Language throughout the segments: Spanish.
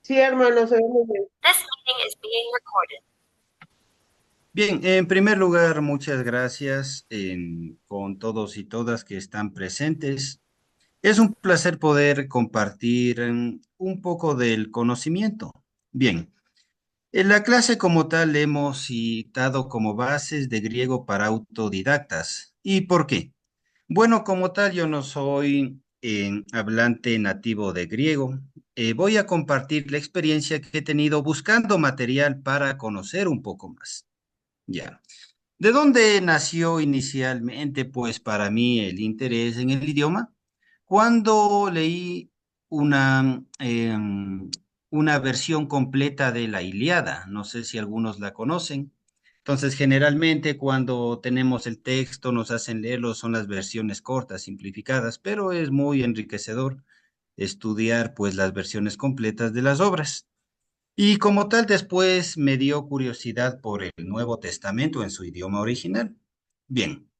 Sí, hermano, se ve muy bien. This meeting is being recorded. Bien, en primer lugar, muchas gracias con todos y todas que están presentes. Es un placer poder compartir un poco del conocimiento. Bien, en la clase como tal hemos citado como bases de griego para autodidactas. ¿Y por qué? Bueno, como tal, yo no soy hablante nativo de griego. Voy a compartir la experiencia que he tenido buscando material para conocer un poco más. Ya. ¿De dónde nació inicialmente, pues, para mí el interés en el idioma? Cuando leí una versión completa de la Ilíada, no sé si algunos la conocen. Entonces, generalmente cuando tenemos el texto, nos hacen leerlo, son las versiones cortas, simplificadas, pero es muy enriquecedor estudiar, pues, las versiones completas de las obras. Y como tal, después me dio curiosidad por el Nuevo Testamento en su idioma original. Bien,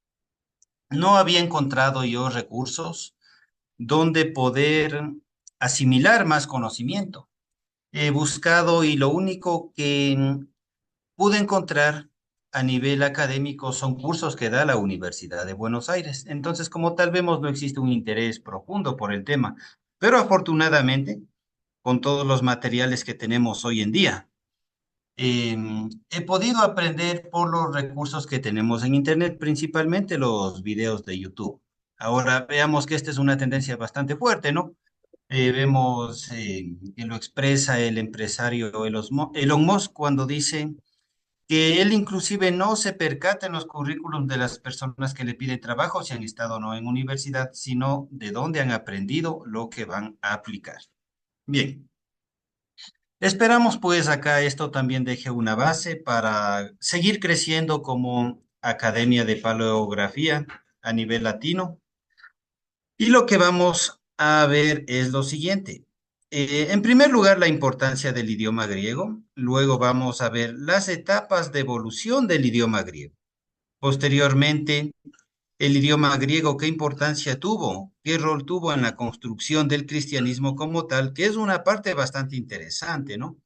no había encontrado yo recursos donde poder asimilar más conocimiento. He buscado y lo único que pude encontrar a nivel académico son cursos que da la Universidad de Buenos Aires. Entonces, como tal vemos, no existe un interés profundo por el tema, pero afortunadamente, con todos los materiales que tenemos hoy en día, he podido aprender por los recursos que tenemos en Internet, principalmente los videos de YouTube. Ahora veamos que esta es una tendencia bastante fuerte, ¿no? Vemos que lo expresa el empresario Elon Musk cuando dice que él inclusive no se percata en los currículums de las personas que le piden trabajo, si han estado o no en universidad, sino de dónde han aprendido lo que van a aplicar. Bien. Esperamos pues acá esto también deje una base para seguir creciendo como Academia de Paleografía a nivel latino. Y lo que vamos a ver es lo siguiente. En primer lugar, la importancia del idioma griego. Luego vamos a ver las etapas de evolución del idioma griego. Posteriormente, el idioma griego, qué importancia tuvo, qué rol tuvo en la construcción del cristianismo como tal, que es una parte bastante interesante, ¿no?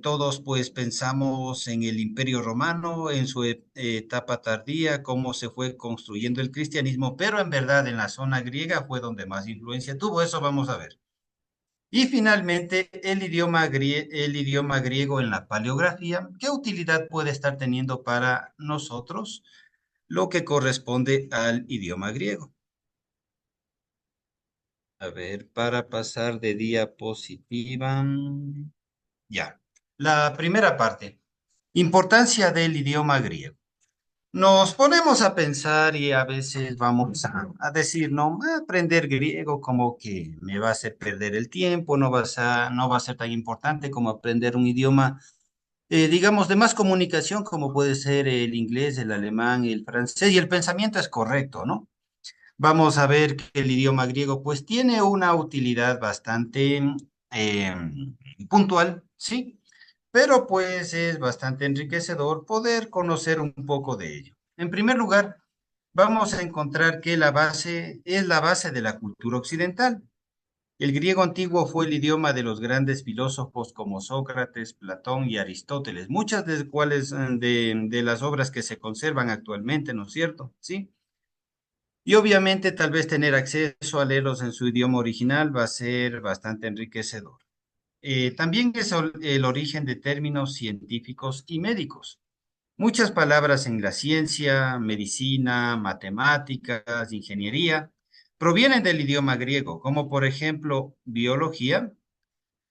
Todos pues pensamos en el Imperio Romano, en su etapa tardía, cómo se fue construyendo el cristianismo, pero en verdad en la zona griega fue donde más influencia tuvo, eso vamos a ver. Y finalmente el idioma griego en la paleografía, ¿qué utilidad puede estar teniendo para nosotros lo que corresponde al idioma griego? A ver, para pasar de diapositiva. Ya. La primera parte. Importancia del idioma griego. Nos ponemos a pensar y a veces vamos a decir, no, aprender griego como que me va a hacer perder el tiempo, no va a ser tan importante como aprender un idioma, digamos, de más comunicación como puede ser el inglés, el alemán, el francés, y el pensamiento es correcto, ¿no? Vamos a ver que el idioma griego pues tiene una utilidad bastante eh, puntual, ¿sí? Pero pues es bastante enriquecedor poder conocer un poco de ello. En primer lugar, vamos a encontrar que la base es la base de la cultura occidental. El griego antiguo fue el idioma de los grandes filósofos como Sócrates, Platón y Aristóteles, muchas de cuales de las obras que se conservan actualmente, ¿no es cierto? Sí. Y obviamente tal vez tener acceso a leerlos en su idioma original va a ser bastante enriquecedor. También es el origen de términos científicos y médicos. Muchas palabras en la ciencia, medicina, matemáticas, ingeniería, provienen del idioma griego, como por ejemplo biología,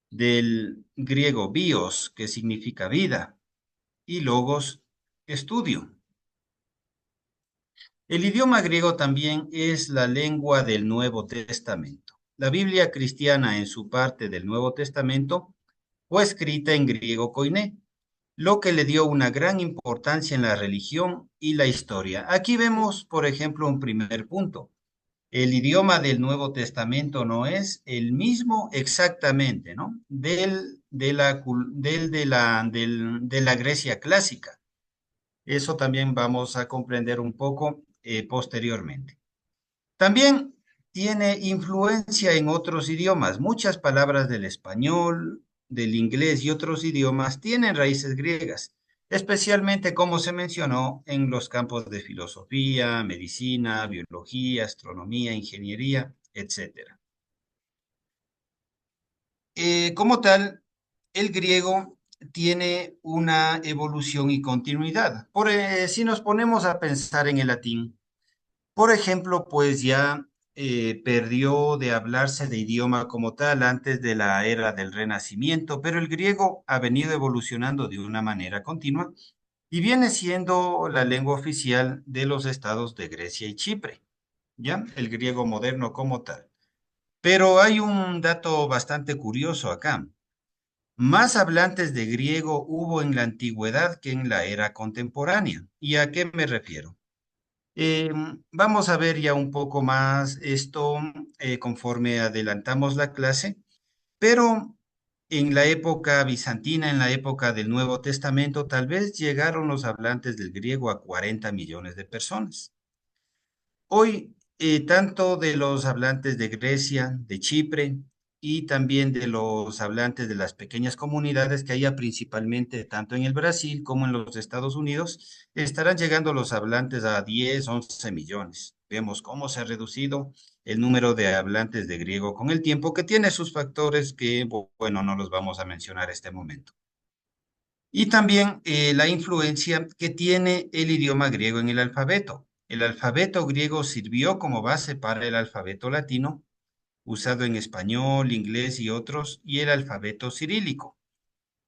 del griego bios, que significa vida, y logos, estudio. El idioma griego también es la lengua del Nuevo Testamento. La Biblia cristiana en su parte del Nuevo Testamento fue escrita en griego koiné, lo que le dio una gran importancia en la religión y la historia. Aquí vemos, por ejemplo, un primer punto. El idioma del Nuevo Testamento no es el mismo exactamente, ¿no? De la Grecia clásica. Eso también vamos a comprender un poco posteriormente. También tiene influencia en otros idiomas. Muchas palabras del español, del inglés y otros idiomas tienen raíces griegas, especialmente como se mencionó en los campos de filosofía, medicina, biología, astronomía, ingeniería, etcétera. Como tal, el griego tiene una evolución y continuidad. Si nos ponemos a pensar en el latín, por ejemplo, pues ya perdió de hablarse de idioma como tal antes de la era del Renacimiento, pero el griego ha venido evolucionando de una manera continua y viene siendo la lengua oficial de los estados de Grecia y Chipre, ¿ya? El griego moderno como tal. Pero hay un dato bastante curioso acá. Más hablantes de griego hubo en la antigüedad que en la era contemporánea. ¿Y a qué me refiero? Vamos a ver ya un poco más esto conforme adelantamos la clase, pero en la época bizantina, en la época del Nuevo Testamento, tal vez llegaron los hablantes del griego a 40 millones de personas. Hoy, tanto de los hablantes de Grecia, de Chipre y también de los hablantes de las pequeñas comunidades que haya principalmente tanto en el Brasil como en los Estados Unidos, estarán llegando los hablantes a 10, 11 millones. Vemos cómo se ha reducido el número de hablantes de griego con el tiempo, que tiene sus factores que, bueno, no los vamos a mencionar este momento. Y también la influencia que tiene el idioma griego en el alfabeto. El alfabeto griego sirvió como base para el alfabeto latino, usado en español, inglés y otros, y el alfabeto cirílico,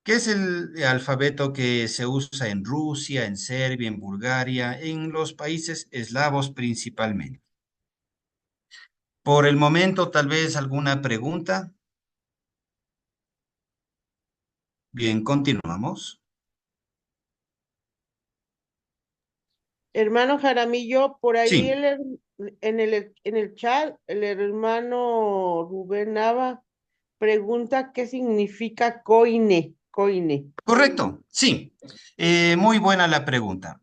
que es el alfabeto que se usa en Rusia, en Serbia, en Bulgaria, en los países eslavos principalmente. Por el momento, tal vez alguna pregunta. Bien, continuamos. Hermano Jaramillo, por ahí Sí, en el chat, el hermano Rubén Nava pregunta qué significa coine, coine. correcto, sí. Muy buena la pregunta.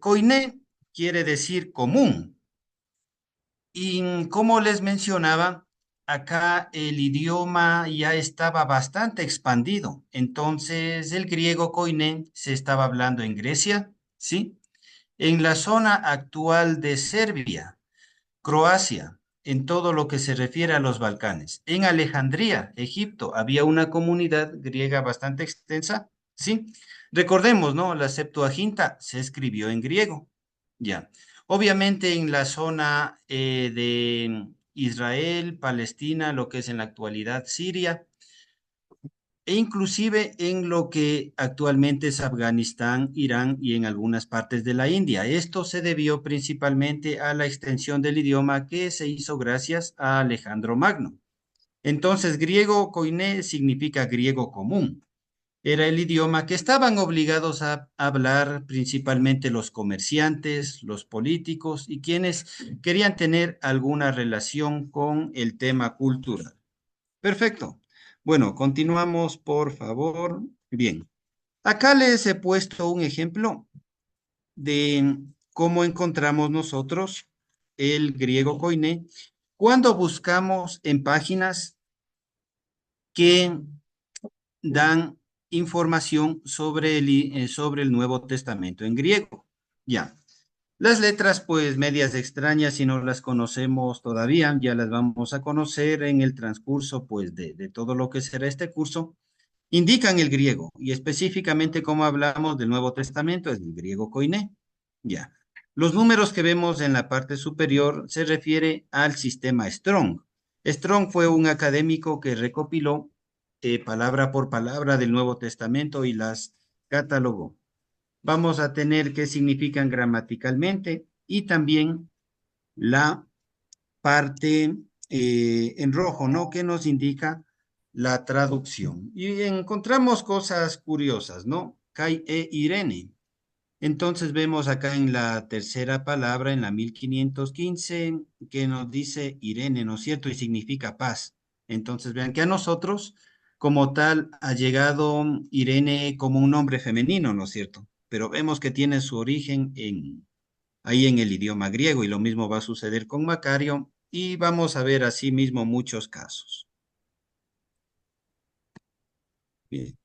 Koiné quiere decir común. Y como les mencionaba, acá el idioma ya estaba bastante expandido. Entonces, el griego koiné se estaba hablando en Grecia, ¿sí? En la zona actual de Serbia, Croacia, en todo lo que se refiere a los Balcanes. En Alejandría, Egipto, había una comunidad griega bastante extensa, ¿sí? Recordemos, ¿no? La Septuaginta se escribió en griego, ya. Obviamente en la zona de Israel, Palestina, lo que es en la actualidad Siria, e inclusive en lo que actualmente es Afganistán, Irán y en algunas partes de la India. Esto se debió principalmente a la extensión del idioma que se hizo gracias a Alejandro Magno. Entonces, griego koiné significa griego común. Era el idioma que estaban obligados a hablar principalmente los comerciantes, los políticos y quienes querían tener alguna relación con el tema cultural. Perfecto. Bueno, continuamos, por favor. Bien. Acá les he puesto un ejemplo de cómo encontramos nosotros el griego koiné cuando buscamos en páginas que dan información sobre el Nuevo Testamento en griego. Ya. Las letras, pues, medias extrañas, si no las conocemos todavía, ya las vamos a conocer en el transcurso, pues, de todo lo que será este curso, indican el griego, y específicamente como hablamos del Nuevo Testamento, es el griego koiné. Ya. Los números que vemos en la parte superior se refiere al sistema Strong. Strong fue un académico que recopiló palabra por palabra del Nuevo Testamento y las catalogó. Vamos a tener qué significan gramaticalmente y también la parte en rojo, ¿no? Que nos indica la traducción. Y encontramos cosas curiosas, ¿no? Kai e Irene. Entonces vemos acá en la tercera palabra, en la 1515, que nos dice Irene, ¿no es cierto? Y significa paz. Entonces vean que a nosotros, como tal, ha llegado Irene como un nombre femenino, ¿no es cierto? Pero vemos que tiene su origen ahí en el idioma griego y lo mismo va a suceder con Macario y vamos a ver así mismo muchos casos. Bien.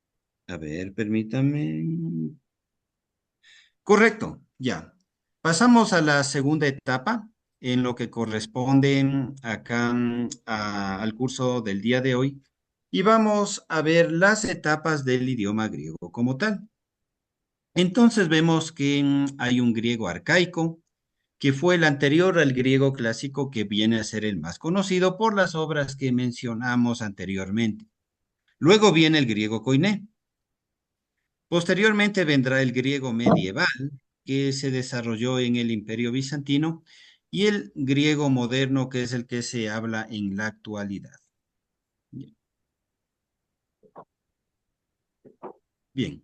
A ver, permítame. Correcto, ya. Pasamos a la segunda etapa en lo que corresponde acá al curso del día de hoy y vamos a ver las etapas del idioma griego como tal. Entonces vemos que hay un griego arcaico, que fue el anterior al griego clásico que viene a ser el más conocido por las obras que mencionamos anteriormente. Luego viene el griego koiné. Posteriormente vendrá el griego medieval, que se desarrolló en el Imperio Bizantino, y el griego moderno, que es el que se habla en la actualidad. Bien,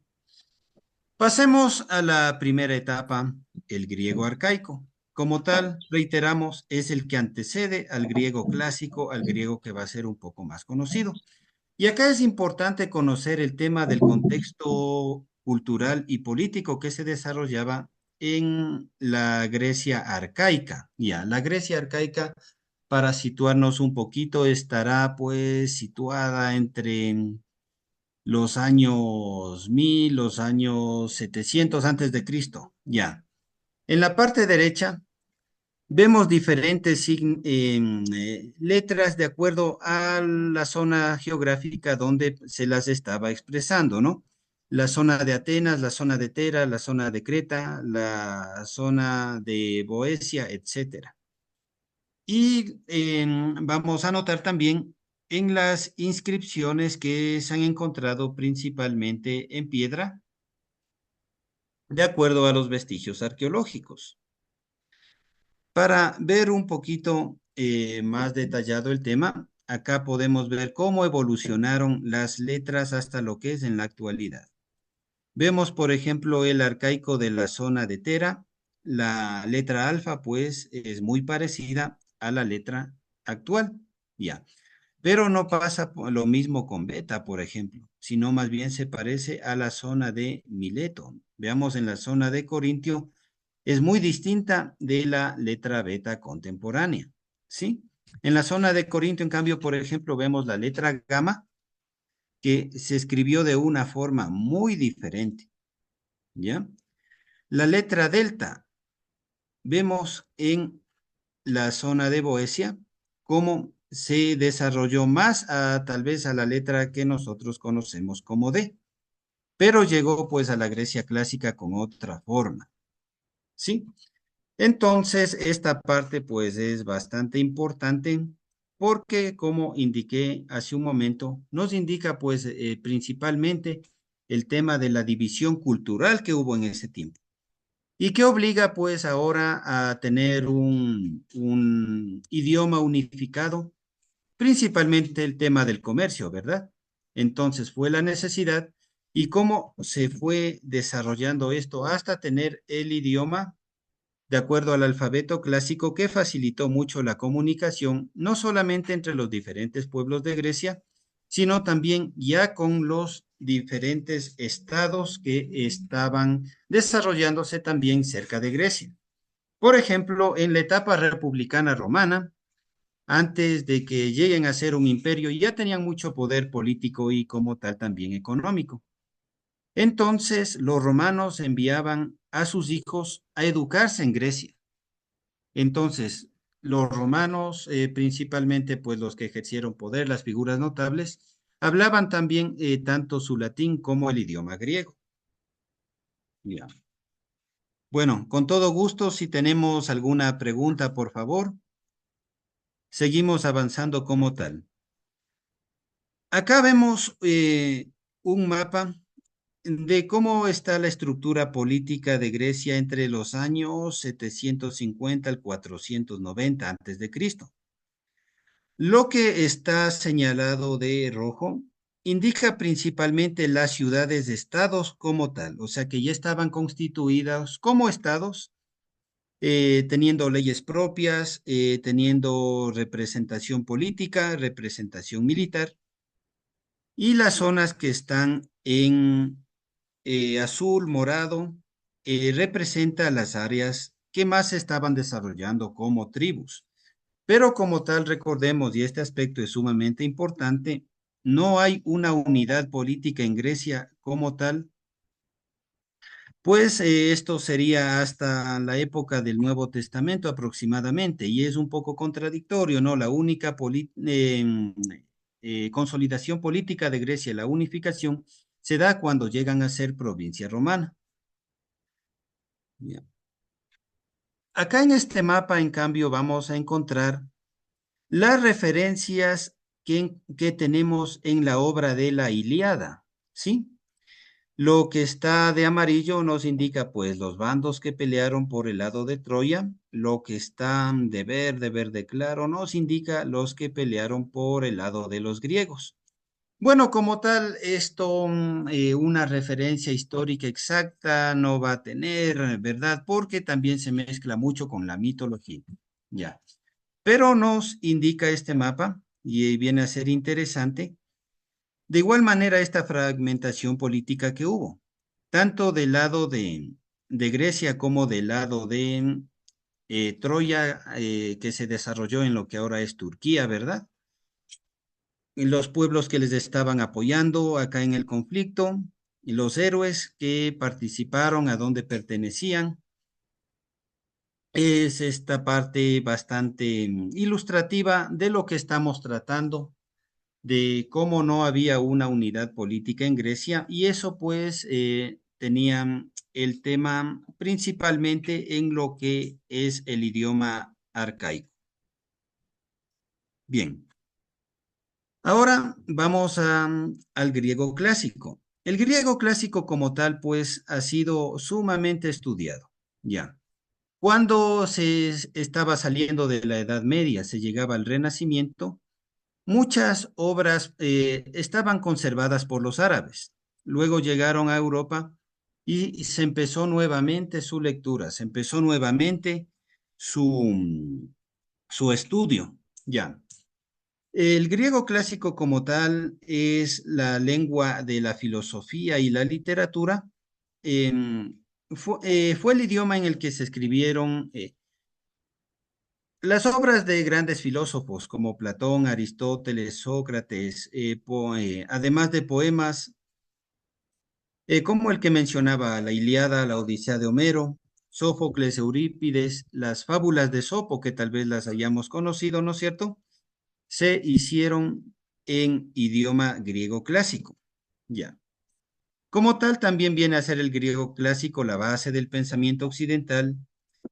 pasemos a la primera etapa, el griego arcaico. Como tal, reiteramos, es el que antecede al griego clásico, al griego que va a ser un poco más conocido. Y acá es importante conocer el tema del contexto cultural y político que se desarrollaba en la Grecia arcaica. Ya, la Grecia arcaica, para situarnos un poquito, estará pues situada entre los años 1000, los años 700 antes de Cristo. Ya. En la parte derecha vemos diferentes letras de acuerdo a la zona geográfica donde se las estaba expresando, ¿no? La zona de Atenas, la zona de Tera, la zona de Creta, la zona de Boecia, etcétera. Y vamos a notar también en las inscripciones que se han encontrado principalmente en piedra, de acuerdo a los vestigios arqueológicos. Para ver un poquito más detallado el tema, acá podemos ver cómo evolucionaron las letras hasta lo que es en la actualidad. Vemos, por ejemplo, el arcaico de la zona de Tera. La letra alfa, pues, es muy parecida a la letra actual. Ya. Pero no pasa lo mismo con beta, por ejemplo, sino más bien se parece a la zona de Mileto. Veamos en la zona de Corintio, es muy distinta de la letra beta contemporánea, ¿sí? En la zona de Corintio, en cambio, por ejemplo, vemos la letra gamma, que se escribió de una forma muy diferente, ¿ya? La letra delta, vemos en la zona de Boecia cómo se desarrolló más tal vez a la letra que nosotros conocemos como D, pero llegó pues a la Grecia clásica con otra forma, ¿sí? Entonces, esta parte pues es bastante importante porque, como indiqué hace un momento, nos indica pues principalmente el tema de la división cultural que hubo en ese tiempo y que obliga pues ahora a tener un idioma unificado, principalmente el tema del comercio, ¿verdad? Entonces fue la necesidad y cómo se fue desarrollando esto hasta tener el idioma de acuerdo al alfabeto clásico que facilitó mucho la comunicación, no solamente entre los diferentes pueblos de Grecia, sino también ya con los diferentes estados que estaban desarrollándose también cerca de Grecia. Por ejemplo, en la etapa republicana romana, antes de que lleguen a ser un imperio, ya tenían mucho poder político y como tal también económico. Entonces, los romanos enviaban a sus hijos a educarse en Grecia. Entonces, los romanos, principalmente pues los que ejercieron poder, las figuras notables, hablaban también tanto su latín como el idioma griego. Ya. Bueno, con todo gusto, si tenemos alguna pregunta, por favor, seguimos avanzando como tal. Acá vemos un mapa de cómo está la estructura política de Grecia entre los años 750 al 490 antes de Cristo. Lo que está señalado de rojo indica principalmente las ciudades de estados como tal, o sea que ya estaban constituidas como estados, teniendo leyes propias, teniendo representación política, representación militar, y las zonas que están en azul, morado, representa las áreas que más se estaban desarrollando como tribus. Pero como tal, recordemos, y este aspecto es sumamente importante, no hay una unidad política en Grecia como tal, pues esto sería hasta la época del Nuevo Testamento aproximadamente, y es un poco contradictorio, ¿no? La única consolidación política de Grecia, la unificación, se da cuando llegan a ser provincia romana. Ya. Acá en este mapa, en cambio, vamos a encontrar las referencias que tenemos en la obra de la Ilíada, ¿sí? Lo que está de amarillo nos indica pues los bandos que pelearon por el lado de Troya. Lo que está de verde claro, nos indica los que pelearon por el lado de los griegos. Bueno, como tal, esto, una referencia histórica exacta no va a tener, ¿verdad? Porque también se mezcla mucho con la mitología. Ya. Pero nos indica este mapa y viene a ser interesante. De igual manera, esta fragmentación política que hubo, tanto del lado de Grecia como del lado de Troya, que se desarrolló en lo que ahora es Turquía, ¿verdad? Y los pueblos que les estaban apoyando acá en el conflicto, y los héroes que participaron, a dónde pertenecían. Es esta parte bastante ilustrativa de lo que estamos tratando, de cómo no había una unidad política en Grecia, y eso pues tenían el tema principalmente en lo que es el idioma arcaico. Bien, ahora vamos al griego clásico. El griego clásico como tal pues ha sido sumamente estudiado, ya. Cuando se estaba saliendo de la Edad Media, se llegaba al Renacimiento. Muchas obras estaban conservadas por los árabes. Luego llegaron a Europa y se empezó nuevamente su lectura, se empezó nuevamente su estudio. Ya. El griego clásico como tal es la lengua de la filosofía y la literatura. Fue el idioma en el que se escribieron las obras de grandes filósofos como Platón, Aristóteles, Sócrates, además de poemas como el que mencionaba la Ilíada, la Odisea de Homero, Sófocles, Eurípides, las fábulas de Sopo, que tal vez las hayamos conocido, ¿no es cierto? Se hicieron en idioma griego clásico. Ya. Como tal, también viene a ser el griego clásico la base del pensamiento occidental,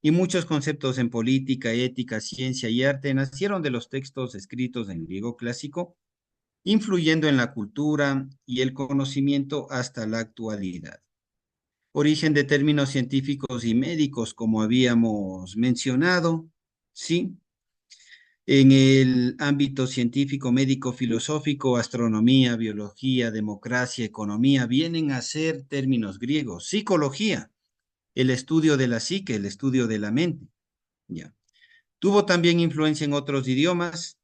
y muchos conceptos en política, ética, ciencia y arte nacieron de los textos escritos en griego clásico, influyendo en la cultura y el conocimiento hasta la actualidad. Origen de términos científicos y médicos, como habíamos mencionado, ¿sí? En el ámbito científico, médico, filosófico, astronomía, biología, democracia, economía, vienen a ser términos griegos. Psicología, el estudio de la psique, el estudio de la mente. Ya. Tuvo también influencia en otros idiomas.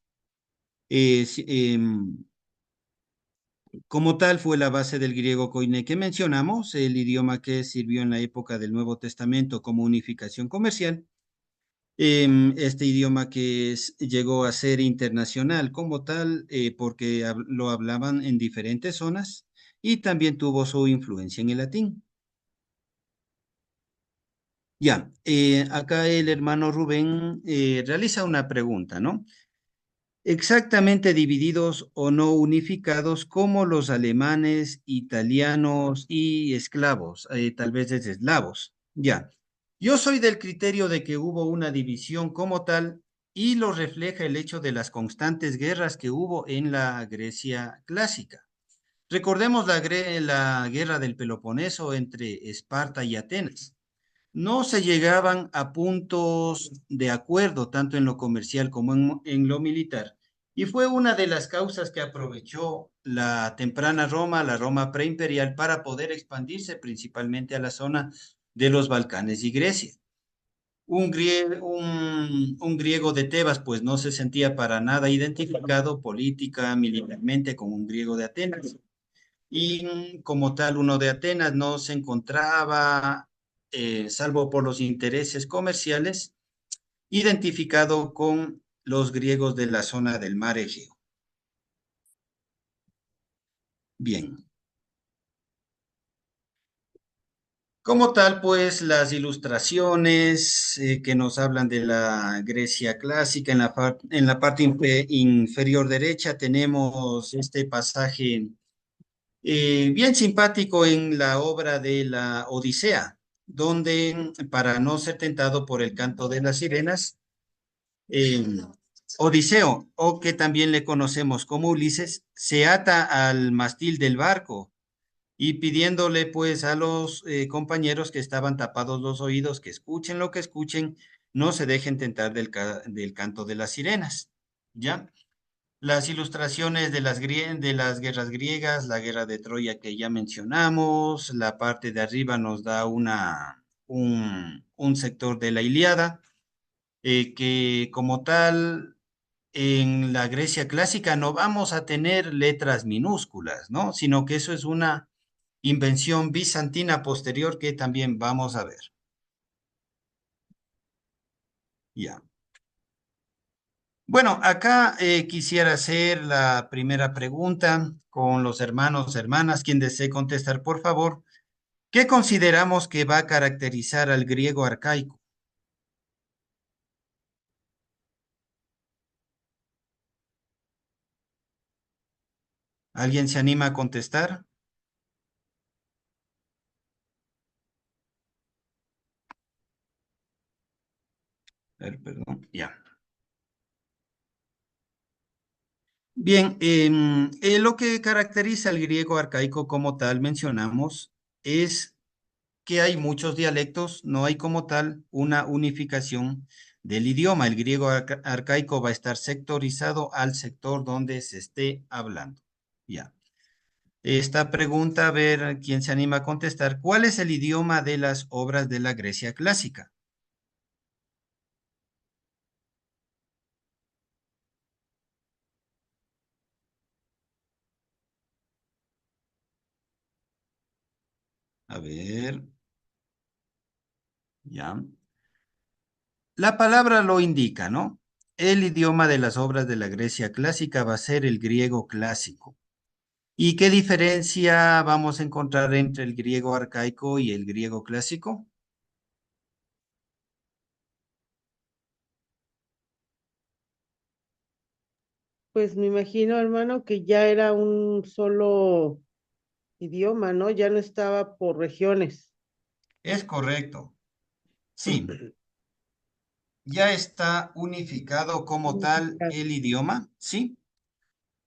Como tal, fue la base del griego koiné que mencionamos, el idioma que sirvió en la época del Nuevo Testamento como unificación comercial. Este idioma que llegó a ser internacional como tal, porque lo hablaban en diferentes zonas, y también tuvo su influencia en el latín. Ya, acá el hermano Rubén realiza una pregunta, ¿no? Exactamente divididos o no unificados como los alemanes, italianos y esclavos, tal vez es eslavos. Ya, yo soy del criterio de que hubo una división como tal, y lo refleja el hecho de las constantes guerras que hubo en la Grecia clásica. Recordemos la guerra del Peloponeso entre Esparta y Atenas. No se llegaban a puntos de acuerdo tanto en lo comercial como en lo militar. Y fue una de las causas que aprovechó la temprana Roma, la Roma preimperial, para poder expandirse principalmente a la zona de los Balcanes y Grecia. Un griego de Tebas pues no se sentía para nada identificado política, militarmente con un griego de Atenas. Y como tal, uno de Atenas no se encontraba, salvo por los intereses comerciales, identificado con los griegos de la zona del mar Egeo. Bien. Como tal, pues las ilustraciones que nos hablan de la Grecia clásica, en la parte inferior derecha tenemos este pasaje bien simpático en la obra de la Odisea, donde para no ser tentado por el canto de las sirenas, eh, Odiseo, o que también le conocemos como Ulises, se ata al mástil del barco y pidiéndole pues a los compañeros que estaban tapados los oídos que escuchen lo que escuchen, no se dejen tentar del canto de las sirenas, ¿ya? Las ilustraciones de las guerras griegas, la guerra de Troya que ya mencionamos, la parte de arriba nos da un sector de la Ilíada, que como tal, en la Grecia clásica no vamos a tener letras minúsculas, ¿no? Sino que eso es una invención bizantina posterior que también vamos a ver. Ya. Bueno, acá quisiera hacer la primera pregunta con los hermanos, hermanas, quien desee contestar, por favor. ¿Qué consideramos que va a caracterizar al griego arcaico? ¿Alguien se anima a contestar? A ver, perdón, ya. Bien, lo que caracteriza al griego arcaico como tal, mencionamos, es que hay muchos dialectos, no hay como tal una unificación del idioma. El griego arcaico va a estar sectorizado al sector donde se esté hablando. Ya. Esta pregunta, a ver quién se anima a contestar. ¿Cuál es el idioma de las obras de la Grecia clásica? A ver, ya. La palabra lo indica, ¿no? El idioma de las obras de la Grecia clásica va a ser el griego clásico. ¿Y qué diferencia vamos a encontrar entre el griego arcaico y el griego clásico? Pues me imagino, hermano, que ya era un solo idioma, ¿no? Ya no estaba por regiones. Es correcto. Sí, ya está unificado como tal Unificado. el idioma, ¿sí?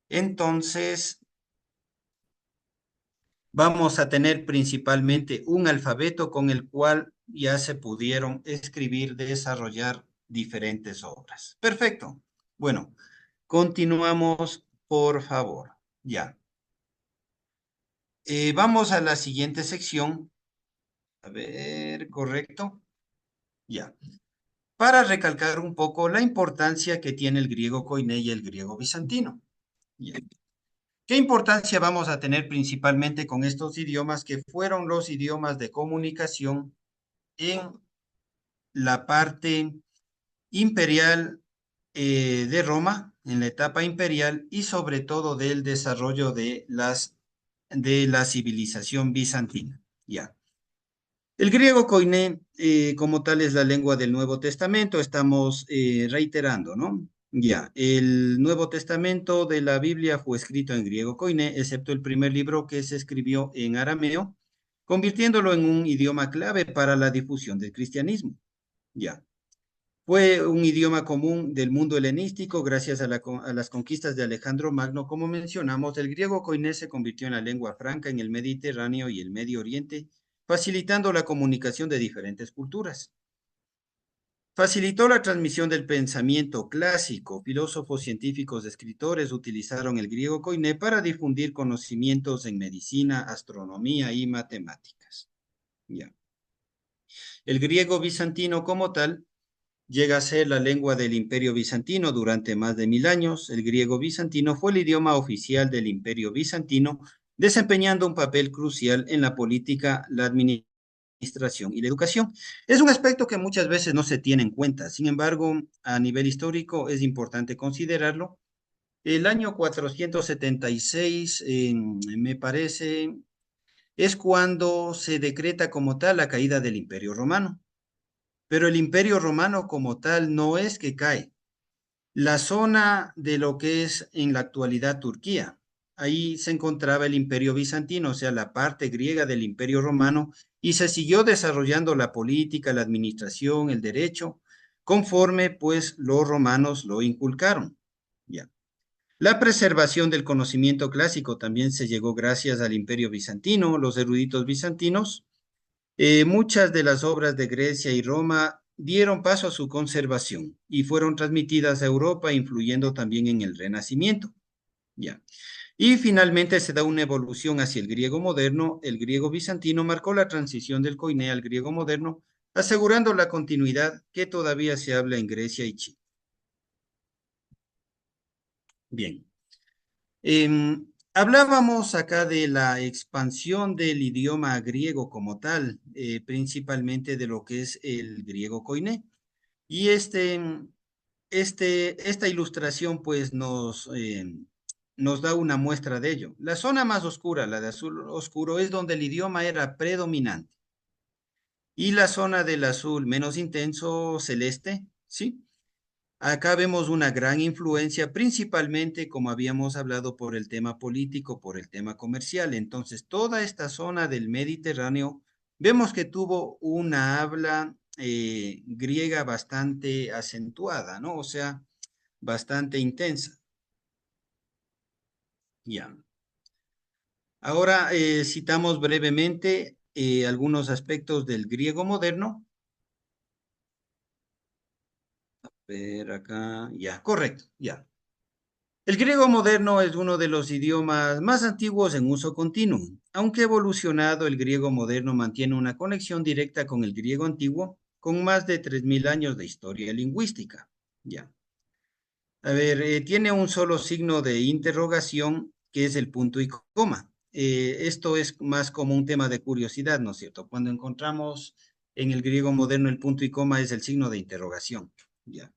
Entonces, vamos a tener principalmente un alfabeto con el cual ya se pudieron escribir, desarrollar diferentes obras. Perfecto. Bueno, continuamos, por favor. Ya. Vamos a la siguiente sección. A ver, correcto. Ya. Para recalcar un poco la importancia que tiene el griego koiné y el griego bizantino. Ya. ¿Qué importancia vamos a tener principalmente con estos idiomas que fueron los idiomas de comunicación en la parte imperial de Roma, en la etapa imperial y sobre todo del desarrollo de la civilización bizantina? Ya. El griego koiné, como tal, es la lengua del Nuevo Testamento. Estamos reiterando, ¿no? Ya, el Nuevo Testamento de la Biblia fue escrito en griego koiné, excepto el primer libro que se escribió en arameo, convirtiéndolo en un idioma clave para la difusión del cristianismo. Ya. Fue un idioma común del mundo helenístico gracias a las conquistas de Alejandro Magno. Como mencionamos, el griego koiné se convirtió en la lengua franca en el Mediterráneo y el Medio Oriente, facilitando la comunicación de diferentes culturas. Facilitó la transmisión del pensamiento clásico. Filósofos, científicos, escritores utilizaron el griego koiné para difundir conocimientos en medicina, astronomía y matemáticas. Ya. El griego bizantino como tal llega a ser la lengua del Imperio Bizantino durante más de 1000 años. El griego bizantino fue el idioma oficial del Imperio Bizantino, desempeñando un papel crucial en la política, la administración y la educación. Es un aspecto que muchas veces no se tiene en cuenta. Sin embargo, a nivel histórico es importante considerarlo, El año 476, me parece, es cuando se decreta como tal la caída del Imperio Romano. Pero el Imperio Romano como tal no es que cae. La zona de lo que es en la actualidad Turquía, ahí se encontraba el Imperio Bizantino, o sea, la parte griega del Imperio Romano, y se siguió desarrollando la política, la administración, el derecho, conforme pues los romanos lo inculcaron. Ya. La preservación del conocimiento clásico también se llegó gracias al Imperio Bizantino, los eruditos bizantinos. Muchas de las obras de Grecia y Roma dieron paso a su conservación y fueron transmitidas a Europa, influyendo también en el Renacimiento. Ya. Y finalmente se da una evolución hacia el griego moderno. El griego bizantino marcó la transición del koiné al griego moderno, asegurando la continuidad que todavía se habla en Grecia y China. Bien. Hablábamos acá de la expansión del idioma griego como tal, principalmente de lo que es el griego koiné. Y esta ilustración pues nos da una muestra de ello. La zona más oscura, la de azul oscuro, es donde el idioma era predominante. Y la zona del azul menos intenso, celeste, ¿sí? Acá vemos una gran influencia, principalmente, como habíamos hablado, por el tema político, por el tema comercial. Entonces, toda esta zona del Mediterráneo, vemos que tuvo una habla griega bastante acentuada, ¿no? O sea, bastante intensa. Ya. Ahora citamos brevemente algunos aspectos del griego moderno. A ver acá, ya, correcto, ya. El griego moderno es uno de los idiomas más antiguos en uso continuo. Aunque evolucionado, el griego moderno mantiene una conexión directa con el griego antiguo, con más de 3000 años de historia lingüística. Ya. A ver, tiene un solo signo de interrogación, que es el punto y coma. Esto es más como un tema de curiosidad, ¿no es cierto? Cuando encontramos en el griego moderno el punto y coma es el signo de interrogación. Ya.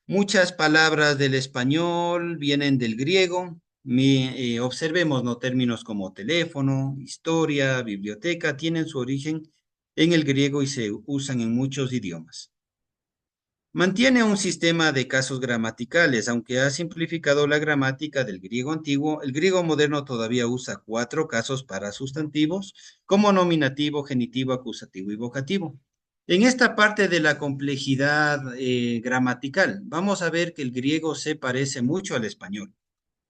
Muchas palabras del español vienen del griego. Observemos, ¿no? Términos como teléfono, historia, biblioteca, tienen su origen en el griego y se usan en muchos idiomas. Mantiene un sistema de casos gramaticales, aunque ha simplificado la gramática del griego antiguo. El griego moderno todavía usa 4 casos para sustantivos, como nominativo, genitivo, acusativo y vocativo. En esta parte de la complejidad gramatical, vamos a ver que el griego se parece mucho al español.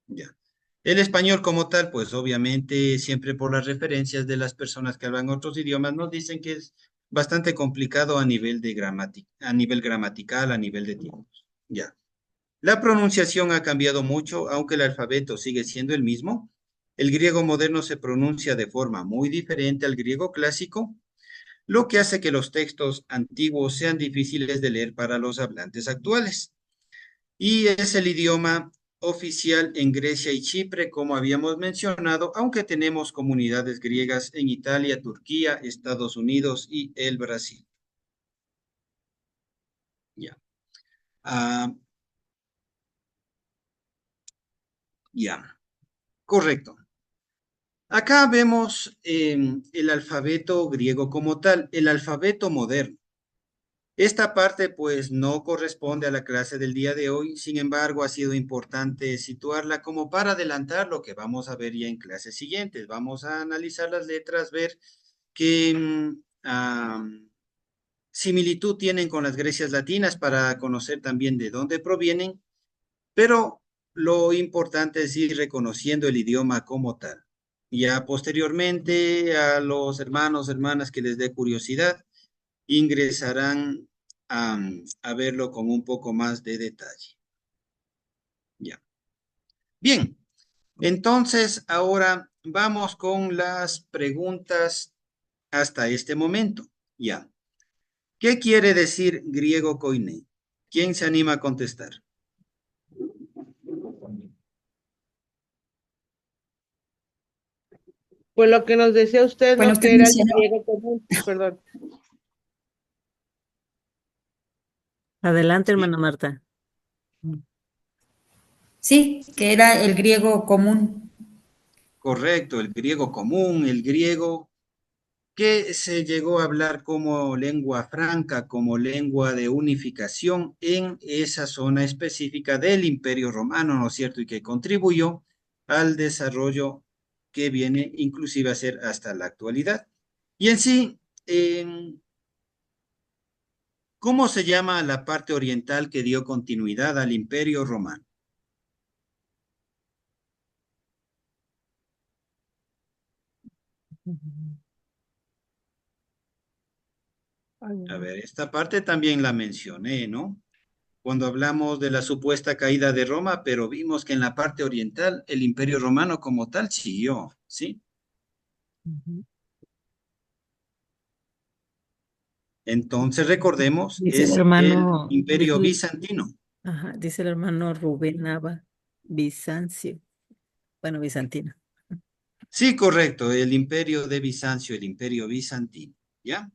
Ya. El español como tal, pues obviamente siempre por las referencias de las personas que hablan otros idiomas, nos dicen que es bastante complicado a nivel de gramática, a nivel gramatical, a nivel de tiempos. Ya. La pronunciación ha cambiado mucho, aunque el alfabeto sigue siendo el mismo. El griego moderno se pronuncia de forma muy diferente al griego clásico, lo que hace que los textos antiguos sean difíciles de leer para los hablantes actuales. Y es el idioma oficial en Grecia y Chipre, como habíamos mencionado, aunque tenemos comunidades griegas en Italia, Turquía, Estados Unidos y el Brasil. Ya. Ah, ya. Correcto. Acá vemos el alfabeto griego como tal, el alfabeto moderno. Esta parte pues no corresponde a la clase del día de hoy, sin embargo ha sido importante situarla como para adelantar lo que vamos a ver ya en clases siguientes. Vamos a analizar las letras, ver qué similitud tienen con las grecias latinas para conocer también de dónde provienen, pero lo importante es ir reconociendo el idioma como tal. Ya posteriormente a los hermanos, hermanas que les dé curiosidad, ingresarán a verlo con un poco más de detalle. Ya. Bien, entonces ahora vamos con las preguntas hasta este momento. Ya. ¿Qué quiere decir griego koiné? ¿Quién se anima a contestar? Pues lo que nos decía usted, Bueno, ¿no? usted Que era el mencionó, griego común, perdón. Adelante, Sí. hermana Marta. Sí, que era el griego común. Correcto, el griego común, el griego que se llegó a hablar como lengua franca, como lengua de unificación en esa zona específica del Imperio Romano, ¿no es cierto? Y que contribuyó al desarrollo que viene inclusive a ser hasta la actualidad. Y en sí, ¿cómo se llama la parte oriental que dio continuidad al Imperio Romano? A ver, esta parte también la mencioné, ¿no? Cuando hablamos de la supuesta caída de Roma, pero vimos que en la parte oriental el Imperio Romano como tal siguió, ¿sí? Entonces recordemos, Dice el es el hermano, Imperio Bizantino. ajá, dice el hermano Rubén Nava, Bizancio, bueno, bizantino. Sí, correcto, el Imperio de Bizancio, el Imperio Bizantino, ¿ya?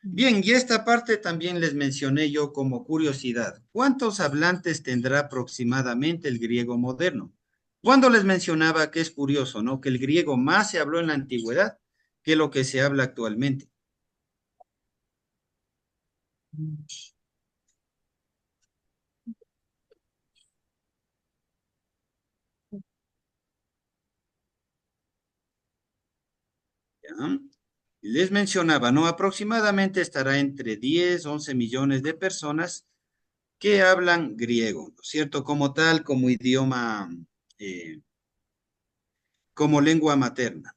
Bien, y esta parte también les mencioné yo como curiosidad. ¿Cuántos hablantes tendrá aproximadamente el griego moderno? Cuando les mencionaba que es curioso, ¿no? Que el griego más se habló en la antigüedad que lo que se habla actualmente. ¿Ya? Les mencionaba, ¿no? Aproximadamente estará entre 10, 11 millones de personas que hablan griego, ¿no es cierto? Como tal, como idioma, eh, como lengua materna.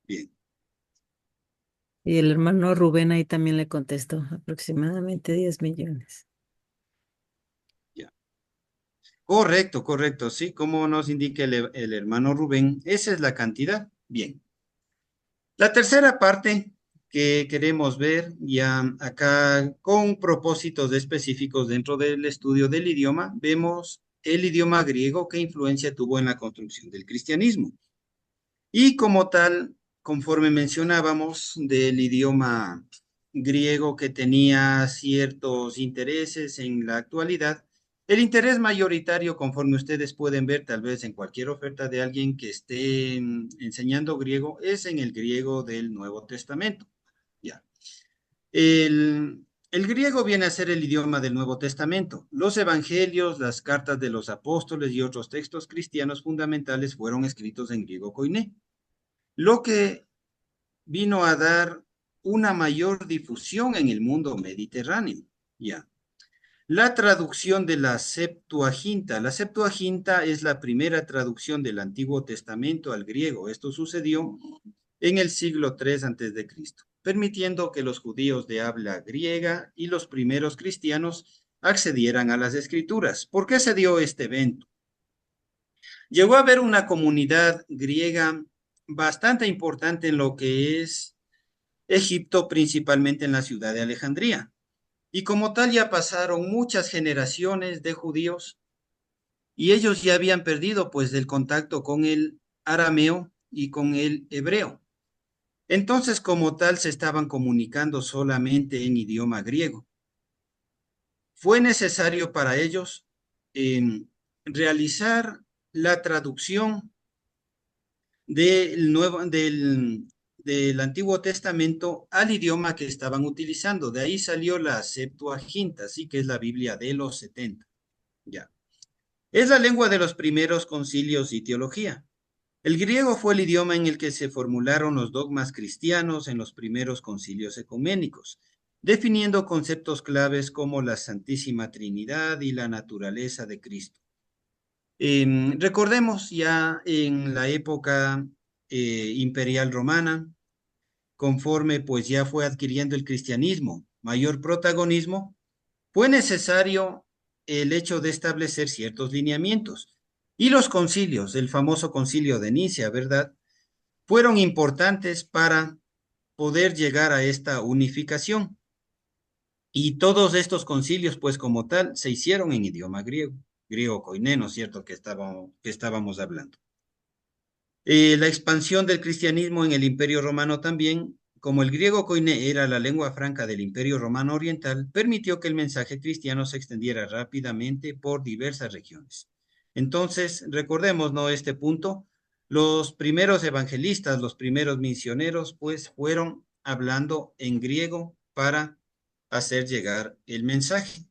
Bien, Y el hermano Rubén ahí también le contestó, aproximadamente 10 millones. ya. Correcto, correcto, sí, como nos indica el hermano Rubén, esa es la cantidad. Bien. La tercera parte que queremos ver ya acá con propósitos específicos dentro del estudio del idioma, vemos el idioma griego, qué influencia tuvo en la construcción del cristianismo. Y como tal, conforme mencionábamos del idioma griego que tenía ciertos intereses en la actualidad, el interés mayoritario, conforme ustedes pueden ver, tal vez en cualquier oferta de alguien que esté enseñando griego, es en el griego del Nuevo Testamento. Ya. El griego viene a ser el idioma del Nuevo Testamento. Los evangelios, las cartas de los apóstoles y otros textos cristianos fundamentales fueron escritos en griego koiné, lo que vino a dar una mayor difusión en el mundo mediterráneo. Ya. La traducción de la Septuaginta. La Septuaginta es la primera traducción del Antiguo Testamento al griego. Esto sucedió en el siglo III antes de Cristo, permitiendo que los judíos de habla griega y los primeros cristianos accedieran a las escrituras. ¿Por qué se dio este evento? Llegó a haber una comunidad griega bastante importante en lo que es Egipto, principalmente en la ciudad de Alejandría. Y como tal ya pasaron muchas generaciones de judíos y ellos ya habían perdido pues el contacto con el arameo y con el hebreo. Entonces como tal se estaban comunicando solamente en idioma griego. Fue necesario para ellos realizar la traducción del Antiguo Testamento al idioma que estaban utilizando. De ahí salió la Septuaginta, así que es la Biblia de los 70. Ya. Es la lengua de los primeros concilios y teología. El griego fue el idioma en el que se formularon los dogmas cristianos en los primeros concilios ecuménicos, definiendo conceptos claves como la Santísima Trinidad y la naturaleza de Cristo. Recordemos ya en la época imperial romana, conforme pues ya fue adquiriendo el cristianismo mayor protagonismo, fue necesario el hecho de establecer ciertos lineamientos. Y los concilios, el famoso concilio de Nicea, ¿verdad? Fueron importantes para poder llegar a esta unificación. Y todos estos concilios, pues como tal, se hicieron en idioma griego, griego koiné, ¿no es cierto?, que estábamos hablando. La expansión del cristianismo en el Imperio Romano también, como el griego koiné era la lengua franca del Imperio Romano Oriental, permitió que el mensaje cristiano se extendiera rápidamente por diversas regiones. Entonces, recordemos, ¿no? Este punto, los primeros evangelistas, los primeros misioneros, pues fueron hablando en griego para hacer llegar el mensaje.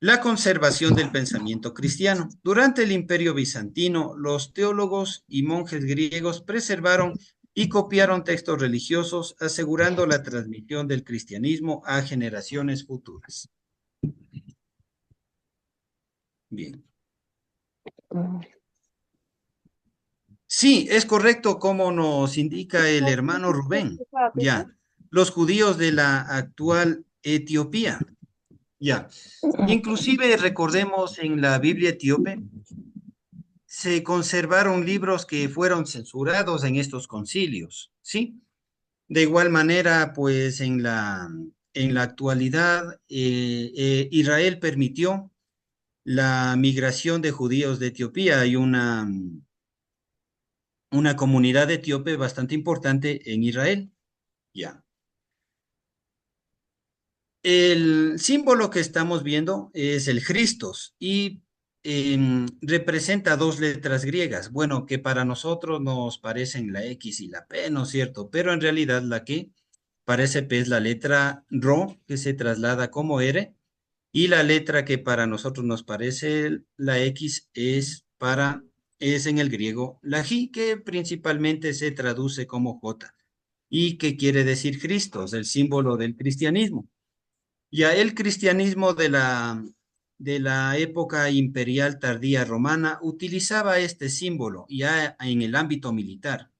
La conservación del pensamiento cristiano. Durante el Imperio Bizantino, los teólogos y monjes griegos preservaron y copiaron textos religiosos, asegurando la transmisión del cristianismo a generaciones futuras. Bien. Sí, es correcto como nos indica el hermano Rubén. Ya, los judíos de la actual Etiopía. Ya, inclusive recordemos en la Biblia etíope se conservaron libros que fueron censurados en estos concilios, ¿sí? De igual manera, pues en la actualidad, Israel permitió la migración de judíos de Etiopía. Hay una comunidad etíope bastante importante en Israel. Ya. El símbolo que estamos viendo es el Christos y representa dos letras griegas. Bueno, que para nosotros nos parecen la X y la P, ¿no es cierto? Pero en realidad la que parece P es la letra Ro, que se traslada como R, y la letra que para nosotros nos parece la X es en el griego la J, que principalmente se traduce como J, y que quiere decir Christos, el símbolo del cristianismo. Ya el cristianismo de la época imperial tardía romana utilizaba este símbolo ya en el ámbito militar.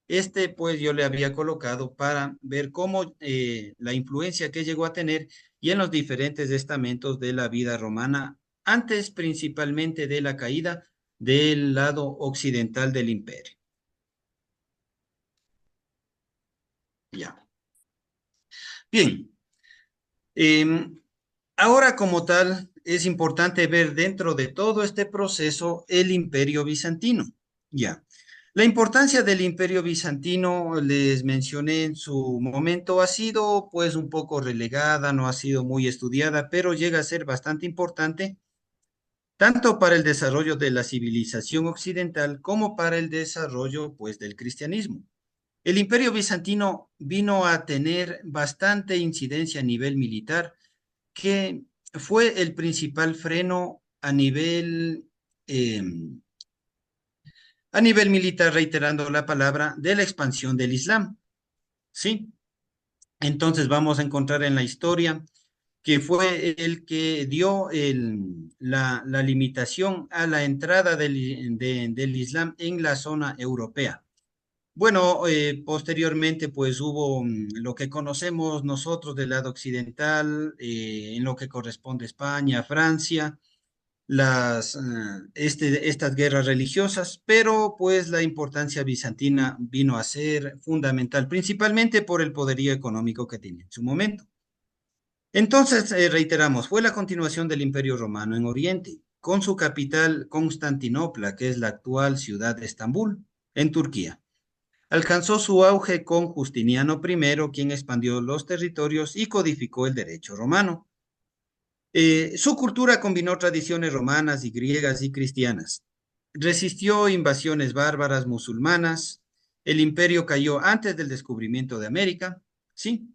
Este, pues, yo le había colocado para ver cómo la influencia que llegó a tener y en los diferentes estamentos de la vida romana, antes principalmente de la caída del lado occidental del imperio. Ya. Bien. Ahora, como tal, es importante ver dentro de todo este proceso el Imperio Bizantino. Ya. La importancia del Imperio Bizantino, les mencioné en su momento, ha sido pues un poco relegada, no ha sido muy estudiada, pero llega a ser bastante importante tanto para el desarrollo de la civilización occidental como para el desarrollo pues del cristianismo. El Imperio Bizantino vino a tener bastante incidencia a nivel militar, que fue el principal freno a nivel militar, reiterando la palabra, de la expansión del Islam. ¿Sí? Entonces vamos a encontrar en la historia que fue el que dio la limitación a la entrada del Islam en la zona europea. Bueno, posteriormente pues hubo lo que conocemos nosotros del lado occidental, en lo que corresponde a España, Francia, estas guerras religiosas, pero pues la importancia bizantina vino a ser fundamental, principalmente por el poderío económico que tenía en su momento. Entonces, reiteramos, fue la continuación del Imperio Romano en Oriente, con su capital Constantinopla, que es la actual ciudad de Estambul, en Turquía. Alcanzó su auge con Justiniano I, quien expandió los territorios y codificó el derecho romano. Su cultura combinó tradiciones romanas y griegas y cristianas. Resistió invasiones bárbaras musulmanas. El imperio cayó antes del descubrimiento de América, ¿sí?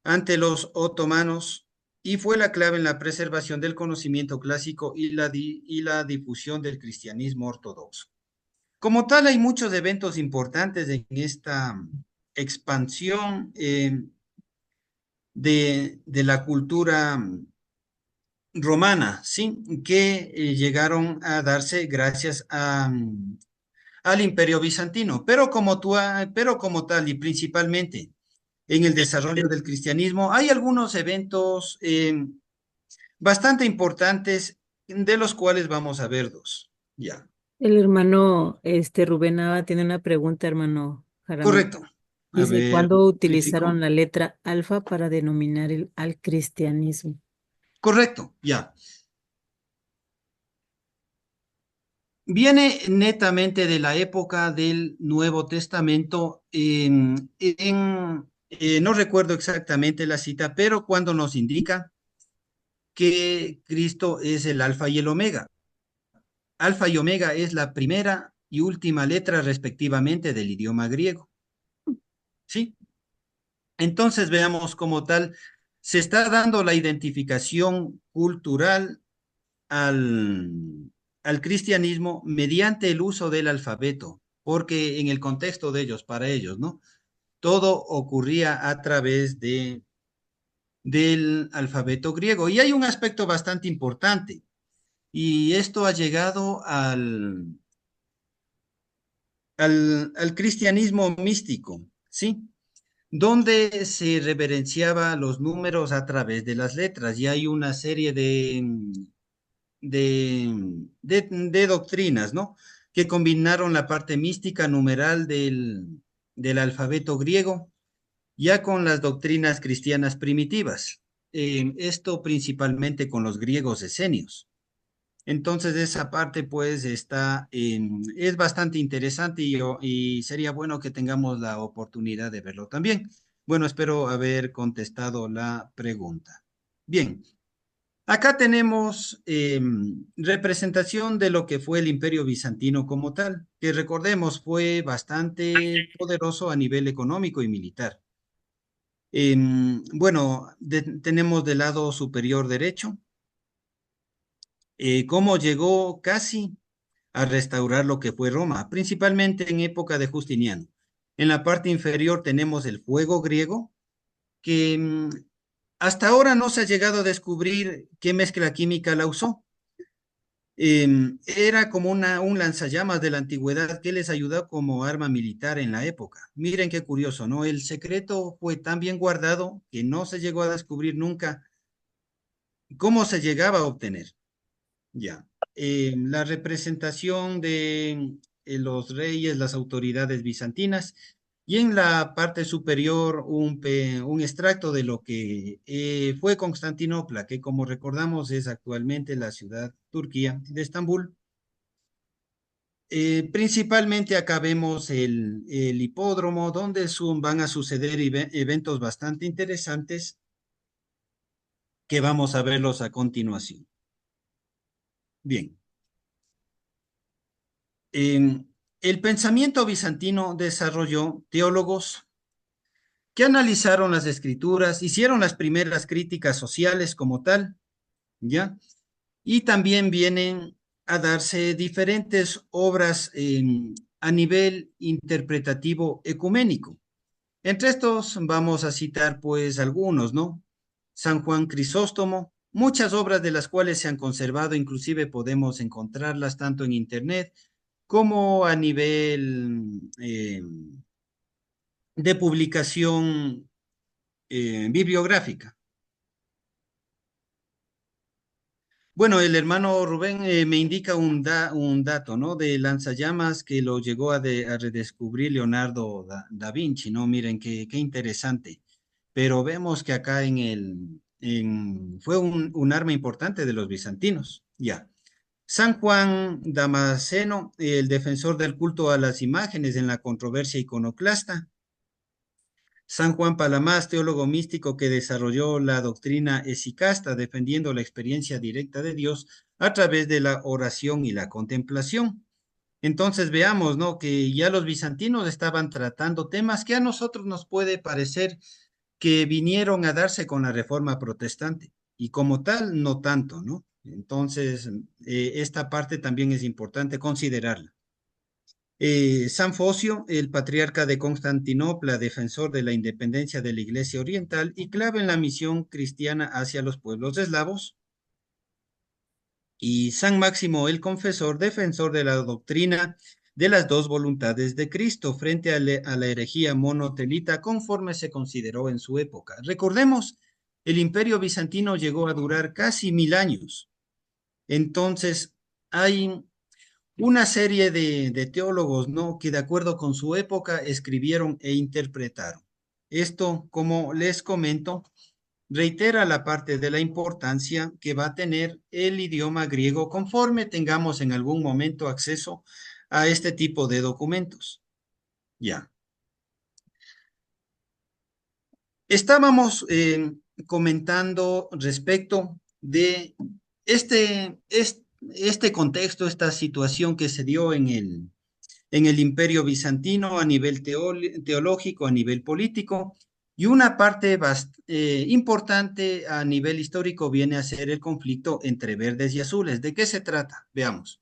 Ante los otomanos, y fue la clave en la preservación del conocimiento clásico y la difusión del cristianismo ortodoxo. Como tal, hay muchos eventos importantes en esta expansión de la cultura romana, ¿sí? Que llegaron a darse gracias al Imperio Bizantino, pero como tal y principalmente en el desarrollo del cristianismo, hay algunos eventos bastante importantes de los cuales vamos a ver dos. Ya, El hermano Rubén Nava tiene una pregunta, hermano Jaramillo. correcto. A Dice, ver, ¿cuándo verifico. utilizaron la letra alfa para denominar al cristianismo? Correcto, ya. Viene netamente de la época del Nuevo Testamento, no recuerdo exactamente la cita, pero cuando nos indica que Cristo es el alfa y el omega. alfa y omega es la primera y última letra respectivamente del idioma griego. ¿Sí? Entonces veamos como tal, se está dando la identificación cultural al cristianismo mediante el uso del alfabeto, porque en el contexto de ellos, para ellos, ¿no? Todo ocurría a través del alfabeto griego. Y hay un aspecto bastante importante, y esto ha llegado al cristianismo místico, ¿sí? Donde se reverenciaba los números a través de las letras, y hay una serie de doctrinas, ¿no? Que combinaron la parte mística numeral del alfabeto griego ya con las doctrinas cristianas primitivas. Esto principalmente con los griegos esenios. Entonces esa parte pues es bastante interesante y sería bueno que tengamos la oportunidad de verlo también. Bueno, espero haber contestado la pregunta. Bien, acá tenemos representación de lo que fue el Imperio Bizantino como tal, que recordemos fue bastante poderoso a nivel económico y militar. Bueno, tenemos del lado superior derecho cómo llegó casi a restaurar lo que fue Roma, principalmente en época de Justiniano. En la parte inferior tenemos el fuego griego, que hasta ahora no se ha llegado a descubrir qué mezcla química la usó. Era como un lanzallamas de la antigüedad que les ayudó como arma militar en la época. Miren qué curioso, ¿no? El secreto fue tan bien guardado que no se llegó a descubrir nunca cómo se llegaba a obtener. Ya. La representación de los reyes, las autoridades bizantinas, y en la parte superior un extracto de lo que fue Constantinopla, que como recordamos es actualmente la ciudad Turquía de Estambul. Principalmente acá vemos el hipódromo donde van a suceder eventos bastante interesantes que vamos a verlos a continuación. Bien. El pensamiento bizantino desarrolló teólogos que analizaron las escrituras, hicieron las primeras críticas sociales como tal, ¿ya? Y también vienen a darse diferentes obras a nivel interpretativo ecuménico. Entre estos vamos a citar pues algunos, ¿no? San Juan Crisóstomo, muchas obras de las cuales se han conservado, inclusive podemos encontrarlas tanto en internet como a nivel de publicación bibliográfica. Bueno, el hermano Rubén me indica un dato, ¿no? De lanzallamas que lo llegó a redescubrir Leonardo da Vinci, ¿no? Miren, qué interesante. Pero vemos que acá fue un arma importante de los bizantinos, ya. San Juan Damasceno, el defensor del culto a las imágenes en la controversia iconoclasta. San Juan Palamás, teólogo místico que desarrolló la doctrina esicasta, defendiendo la experiencia directa de Dios a través de la oración y la contemplación. Entonces veamos, ¿no? Que ya los bizantinos estaban tratando temas que a nosotros nos puede parecer que vinieron a darse con la reforma protestante y como tal, no tanto, ¿no? Entonces, esta parte también es importante considerarla. San Focio, el patriarca de Constantinopla, defensor de la independencia de la Iglesia Oriental y clave en la misión cristiana hacia los pueblos eslavos. Y San Máximo el Confesor, defensor de la doctrina de las dos voluntades de Cristo frente a la herejía monotelita conforme se consideró en su época. Recordemos, el imperio bizantino llegó a durar casi 1000 años. Entonces, hay una serie de teólogos, ¿no? Que de acuerdo con su época escribieron e interpretaron. Esto, como les comento, reitera la parte de la importancia que va a tener el idioma griego conforme tengamos en algún momento acceso a este tipo de documentos. Ya. Estábamos comentando respecto de este contexto, esta situación que se dio en el Imperio Bizantino a nivel teológico, a nivel político, y una parte importante a nivel histórico viene a ser el conflicto entre verdes y azules. ¿De qué se trata? Veamos.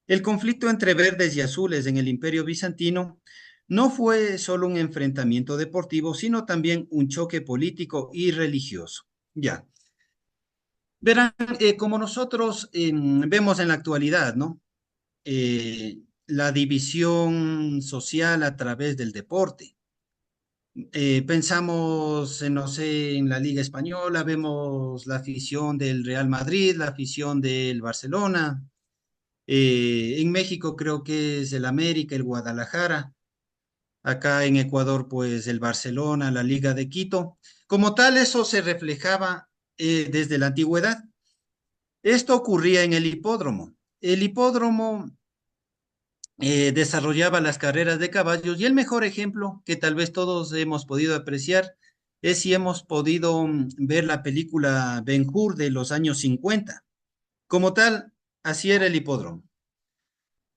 El conflicto entre verdes y azules en el Imperio Bizantino no fue solo un enfrentamiento deportivo, sino también un choque político y religioso. Ya. Verán, como nosotros vemos en la actualidad, ¿no? La división social a través del deporte. Pensamos, no sé, en la Liga Española, vemos la afición del Real Madrid, la afición del Barcelona. En México creo que es el América, el Guadalajara. Acá en Ecuador, pues el Barcelona, la Liga de Quito. Como tal, eso se reflejaba desde la antigüedad. Esto ocurría en el hipódromo. El hipódromo desarrollaba las carreras de caballos y el mejor ejemplo que tal vez todos hemos podido apreciar es si hemos podido ver la película Ben-Hur de los años 50. Como tal, así era el hipódromo.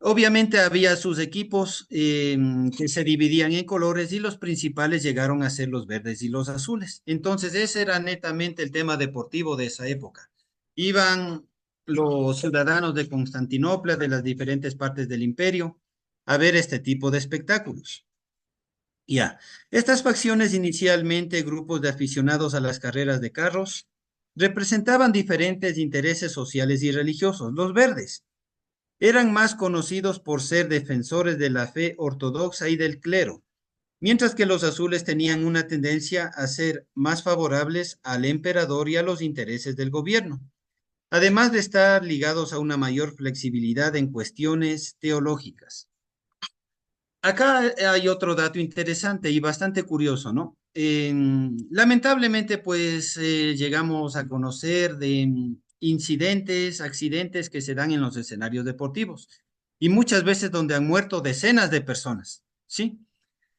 Obviamente había sus equipos que se dividían en colores y los principales llegaron a ser los verdes y los azules. Entonces ese era netamente el tema deportivo de esa época. Iban los ciudadanos de Constantinopla, de las diferentes partes del imperio, a ver este tipo de espectáculos. Ya, estas facciones inicialmente, grupos de aficionados a las carreras de carros, representaban diferentes intereses sociales y religiosos. Los verdes eran más conocidos por ser defensores de la fe ortodoxa y del clero, mientras que los azules tenían una tendencia a ser más favorables al emperador y a los intereses del gobierno, además de estar ligados a una mayor flexibilidad en cuestiones teológicas. Acá hay otro dato interesante y bastante curioso, ¿no? Lamentablemente, pues llegamos a conocer de incidentes, accidentes que se dan en los escenarios deportivos y muchas veces donde han muerto decenas de personas, ¿sí?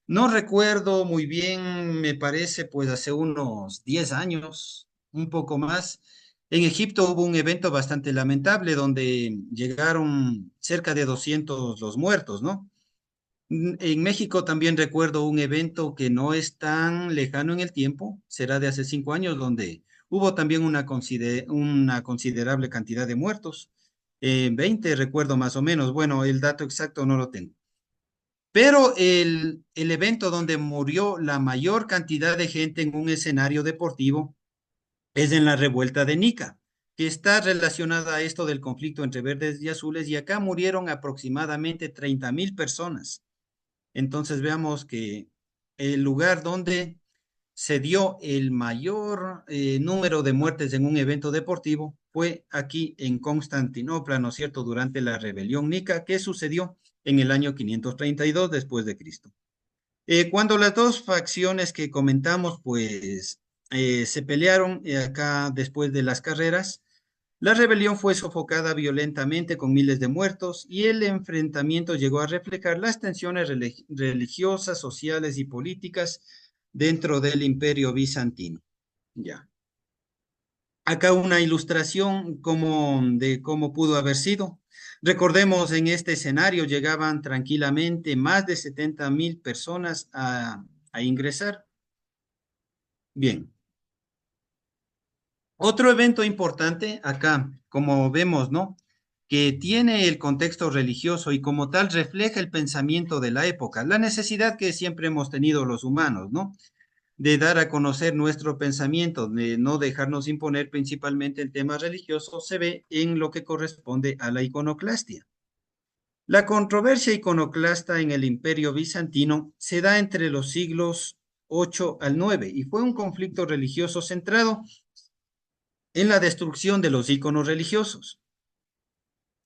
No recuerdo muy bien, me parece, pues hace unos 10 años, un poco más. En Egipto hubo un evento bastante lamentable donde llegaron cerca de 200 los muertos, ¿no? En México también recuerdo un evento que no es tan lejano en el tiempo, será de hace 5 años, donde hubo también una considerable cantidad de muertos. 20 recuerdo más o menos. Bueno, el dato exacto no lo tengo. Pero el evento donde murió la mayor cantidad de gente en un escenario deportivo es en la revuelta de Nica, que está relacionada a esto del conflicto entre verdes y azules, y acá murieron aproximadamente 30,000 personas. Entonces veamos que el lugar donde se dio el mayor número de muertes en un evento deportivo fue aquí en Constantinopla, ¿no es cierto?, durante la rebelión nica, que sucedió en el año 532 después de Cristo. Cuando las dos facciones que comentamos, pues, se pelearon acá después de las carreras, la rebelión fue sofocada violentamente con miles de muertos y el enfrentamiento llegó a reflejar las tensiones religiosas, sociales y políticas dentro del Imperio Bizantino. Ya. Acá una ilustración de cómo pudo haber sido. Recordemos, en este escenario llegaban tranquilamente más de 70,000 personas a ingresar. Bien. Otro evento importante acá, como vemos, ¿no? Que tiene el contexto religioso y como tal refleja el pensamiento de la época, la necesidad que siempre hemos tenido los humanos, ¿no? De dar a conocer nuestro pensamiento, de no dejarnos imponer principalmente el tema religioso, se ve en lo que corresponde a la iconoclastia. La controversia iconoclasta en el Imperio Bizantino se da entre los siglos 8 al 9 y fue un conflicto religioso centrado en la destrucción de los íconos religiosos.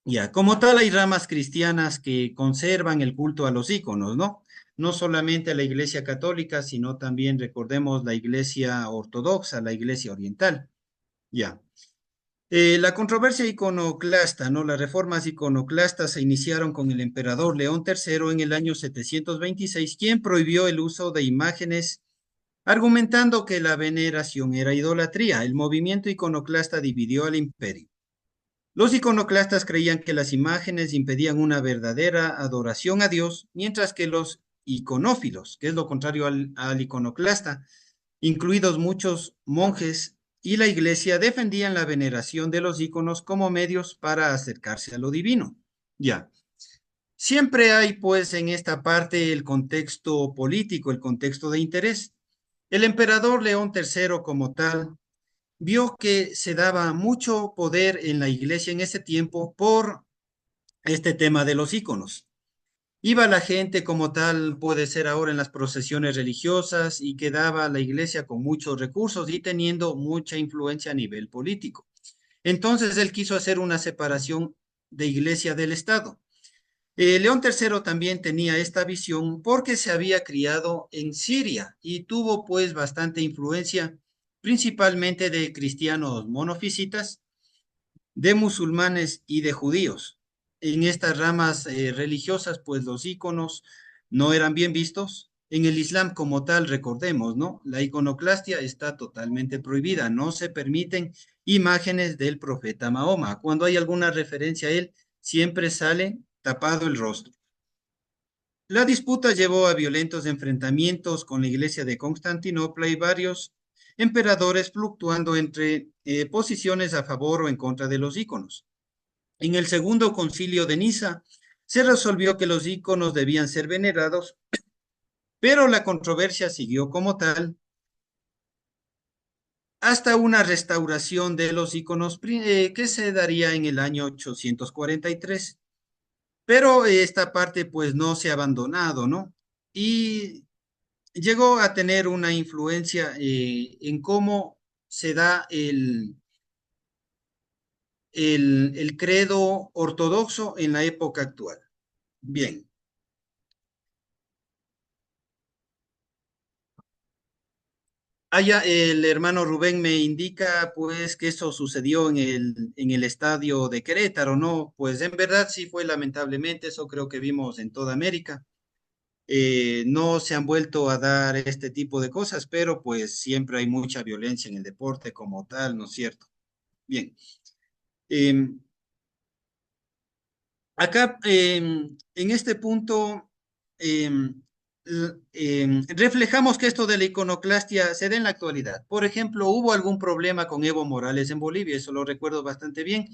Ya, como tal, hay ramas cristianas que conservan el culto a los íconos, ¿no? No solamente la Iglesia Católica, sino también, recordemos, la Iglesia Ortodoxa, la Iglesia Oriental. Ya. La controversia iconoclasta, ¿no? Las reformas iconoclastas se iniciaron con el emperador León III en el año 726, quien prohibió el uso de imágenes, argumentando que la veneración era idolatría. El movimiento iconoclasta dividió al imperio. Los iconoclastas creían que las imágenes impedían una verdadera adoración a Dios, mientras que los iconófilos, que es lo contrario al iconoclasta, incluidos muchos monjes y la iglesia, defendían la veneración de los iconos como medios para acercarse a lo divino. Ya. Siempre hay, pues, en esta parte el contexto político, el contexto de interés. El emperador León III, como tal, vio que se daba mucho poder en la iglesia en ese tiempo por este tema de los íconos. Iba la gente como tal, puede ser ahora en las procesiones religiosas, y quedaba la iglesia con muchos recursos y teniendo mucha influencia a nivel político. Entonces él quiso hacer una separación de iglesia del Estado. León III también tenía esta visión porque se había criado en Siria y tuvo pues bastante influencia, principalmente de cristianos monofisitas, de musulmanes y de judíos. En estas ramas religiosas, pues los íconos no eran bien vistos. En el Islam como tal, recordemos, ¿no? La iconoclastia está totalmente prohibida, no se permiten imágenes del profeta Mahoma. Cuando hay alguna referencia a él, siempre sale tapado el rostro. La disputa llevó a violentos enfrentamientos con la iglesia de Constantinopla y varios emperadores fluctuando entre posiciones a favor o en contra de los íconos. En el segundo concilio de Niza se resolvió que los íconos debían ser venerados, pero la controversia siguió como tal hasta una restauración de los íconos que se daría en el año 843. Pero esta parte pues no se ha abandonado, ¿no? Y llegó a tener una influencia en cómo se da el credo ortodoxo en la época actual. Bien. Allá el hermano Rubén me indica pues que eso sucedió en el estadio de Querétaro, ¿no? Pues en verdad sí fue lamentablemente, eso creo que vimos en toda América. No se han vuelto a dar este tipo de cosas, pero pues siempre hay mucha violencia en el deporte como tal, ¿no es cierto? Bien. Em, Acá, en este punto, reflejamos que esto de la iconoclastia se da en la actualidad. Por ejemplo, hubo algún problema con Evo Morales en Bolivia, eso lo recuerdo bastante bien.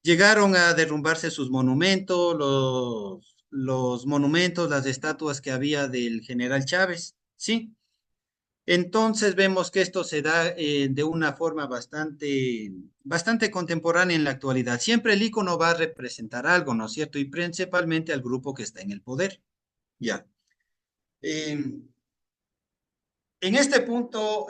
Llegaron a derrumbarse sus monumentos, los monumentos, las estatuas que había del general Chávez, ¿sí? Entonces vemos que esto se da de una forma bastante contemporánea en la actualidad. Siempre el icono va a representar algo, ¿no es cierto? Y principalmente al grupo que está en el poder. Ya. Eh, en este punto,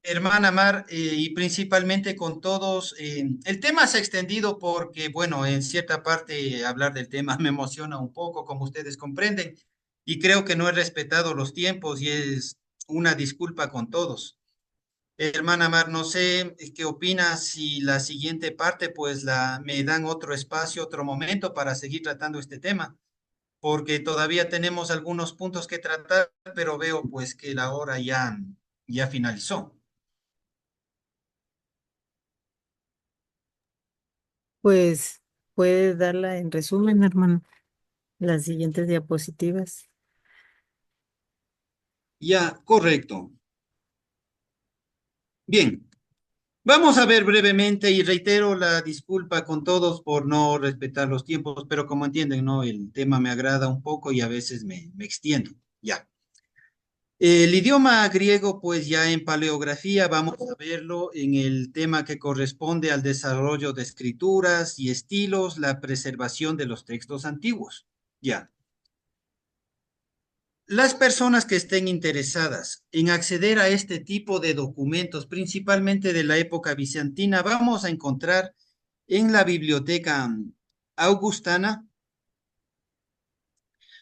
hermana Mar, y principalmente con todos, el tema se ha extendido porque, bueno, en cierta parte hablar del tema me emociona un poco, como ustedes comprenden, y creo que no he respetado los tiempos y es una disculpa con todos. Hermana Mar, no sé qué opinas si la siguiente parte, pues me dan otro espacio, otro momento para seguir tratando este tema, porque todavía tenemos algunos puntos que tratar, pero veo pues que la hora ya finalizó. Pues puede darla en resumen, hermano, las siguientes diapositivas. Ya, correcto. Bien, vamos a ver brevemente y reitero la disculpa con todos por no respetar los tiempos, pero como entienden, ¿no? El tema me agrada un poco y a veces me extiendo. Ya. El idioma griego, pues ya en paleografía vamos a verlo en el tema que corresponde al desarrollo de escrituras y estilos, la preservación de los textos antiguos. Ya. Las personas que estén interesadas en acceder a este tipo de documentos, principalmente de la época bizantina, vamos a encontrar en la biblioteca augustana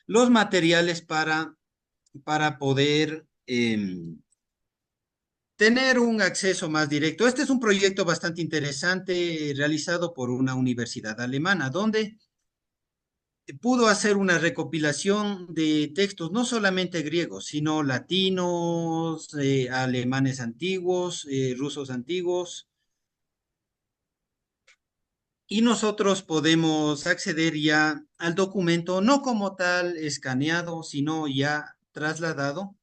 los materiales para poder tener un acceso más directo. Este es un proyecto bastante interesante realizado por una universidad alemana, donde pudo hacer una recopilación de textos, no solamente griegos, sino latinos, alemanes antiguos, rusos antiguos, y nosotros podemos acceder ya al documento, no como tal escaneado, sino ya trasladado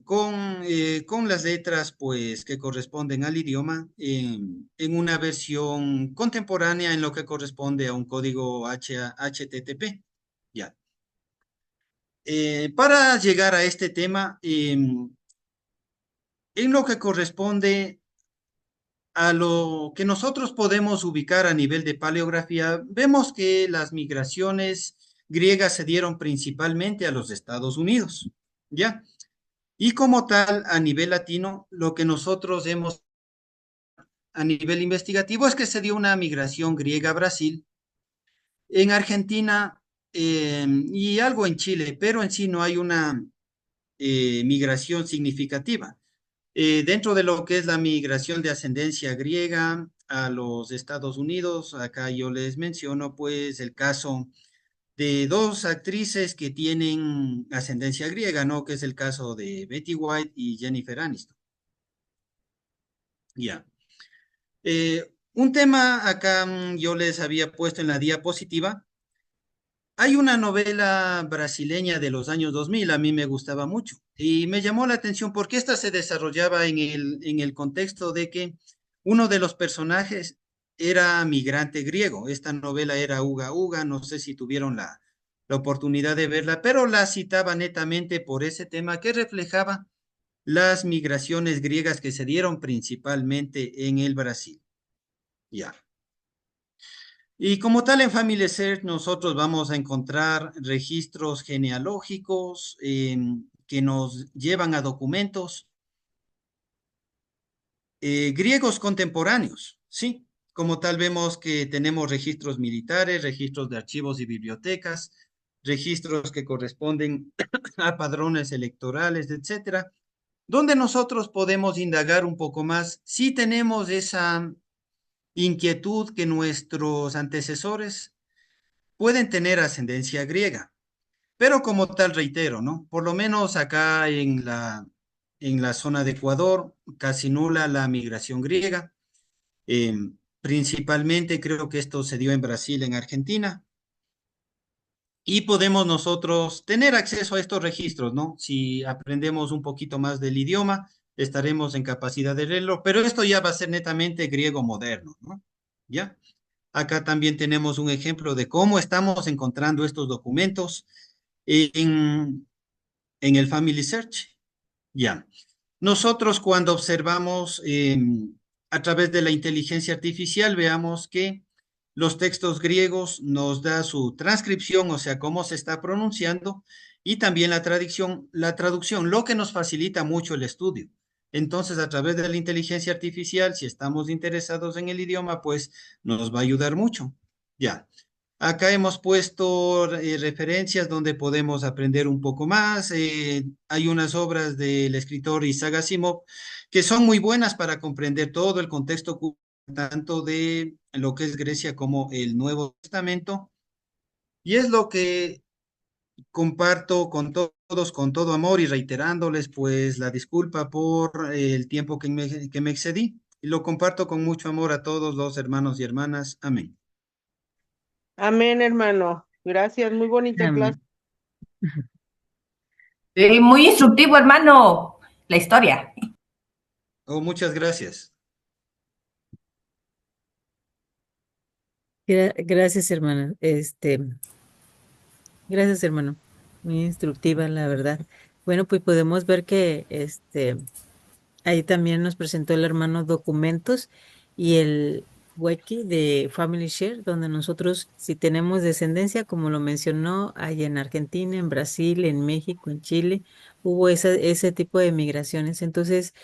con las letras pues que corresponden al idioma en una versión contemporánea en lo que corresponde a un código HTTP. Ya. Para llegar a este tema, en lo que corresponde a lo que nosotros podemos ubicar a nivel de paleografía, vemos que las migraciones griegas se dieron principalmente a los Estados Unidos, ¿ya? Y como tal, a nivel latino, lo que nosotros hemos a nivel investigativo es que se dio una migración griega a Brasil, en Argentina y algo en Chile, pero en sí no hay una migración significativa. Dentro de lo que es la migración de ascendencia griega a los Estados Unidos, acá yo les menciono pues el caso de dos actrices que tienen ascendencia griega, ¿no? Que es el caso de Betty White y Jennifer Aniston. Ya. Un tema acá yo les había puesto en la diapositiva. Hay una novela brasileña de los años 2000, a mí me gustaba mucho y me llamó la atención porque esta se desarrollaba en el contexto de que uno de los personajes era migrante griego. Esta novela era Uga Uga, no sé si tuvieron la oportunidad de verla, pero la citaba netamente por ese tema que reflejaba las migraciones griegas que se dieron principalmente en el Brasil. Ya. Y como tal en Family Search nosotros vamos a encontrar registros genealógicos que nos llevan a documentos griegos contemporáneos, ¿sí? Como tal vemos que tenemos registros militares, registros de archivos y bibliotecas, registros que corresponden a padrones electorales, etcétera, donde nosotros podemos indagar un poco más si tenemos esa inquietud que nuestros antecesores pueden tener ascendencia griega, pero como tal reitero, ¿no? Por lo menos acá en la zona de Ecuador, casi nula la migración griega. Eh, Principalmente creo que esto se dio en Brasil, en Argentina, y podemos nosotros tener acceso a estos registros, ¿no? Si aprendemos un poquito más del idioma, estaremos en capacidad de leerlo, pero esto ya va a ser netamente griego moderno, ¿no? ¿Ya? Acá también tenemos un ejemplo de cómo estamos encontrando estos documentos en, en el Family Search. Ya. Nosotros cuando observamos a través de la inteligencia artificial, veamos que los textos griegos nos da su transcripción, o sea, cómo se está pronunciando, y también la traducción, lo que nos facilita mucho el estudio. Entonces, a través de la inteligencia artificial, si estamos interesados en el idioma, pues nos va a ayudar mucho. Ya. Acá hemos puesto referencias donde podemos aprender un poco más. Hay unas obras del escritor Isaac Asimov que son muy buenas para comprender todo el contexto tanto de lo que es Grecia como el Nuevo Testamento. Y es lo que comparto con todos con todo amor y reiterándoles pues la disculpa por el tiempo que me excedí. Y lo comparto con mucho amor a todos los hermanos y hermanas. Amén. Amén, hermano. Gracias, muy bonita clase. Amén. Muy instructivo, hermano, la historia. Oh, muchas gracias. Gracias, hermana. Gracias, hermano. Muy instructiva, la verdad. Bueno, pues podemos ver que ahí también nos presentó el hermano documentos y el wiki de Family Share, donde nosotros, si tenemos descendencia, como lo mencionó, hay en Argentina, en Brasil, en México, en Chile, hubo ese tipo de migraciones. Entonces,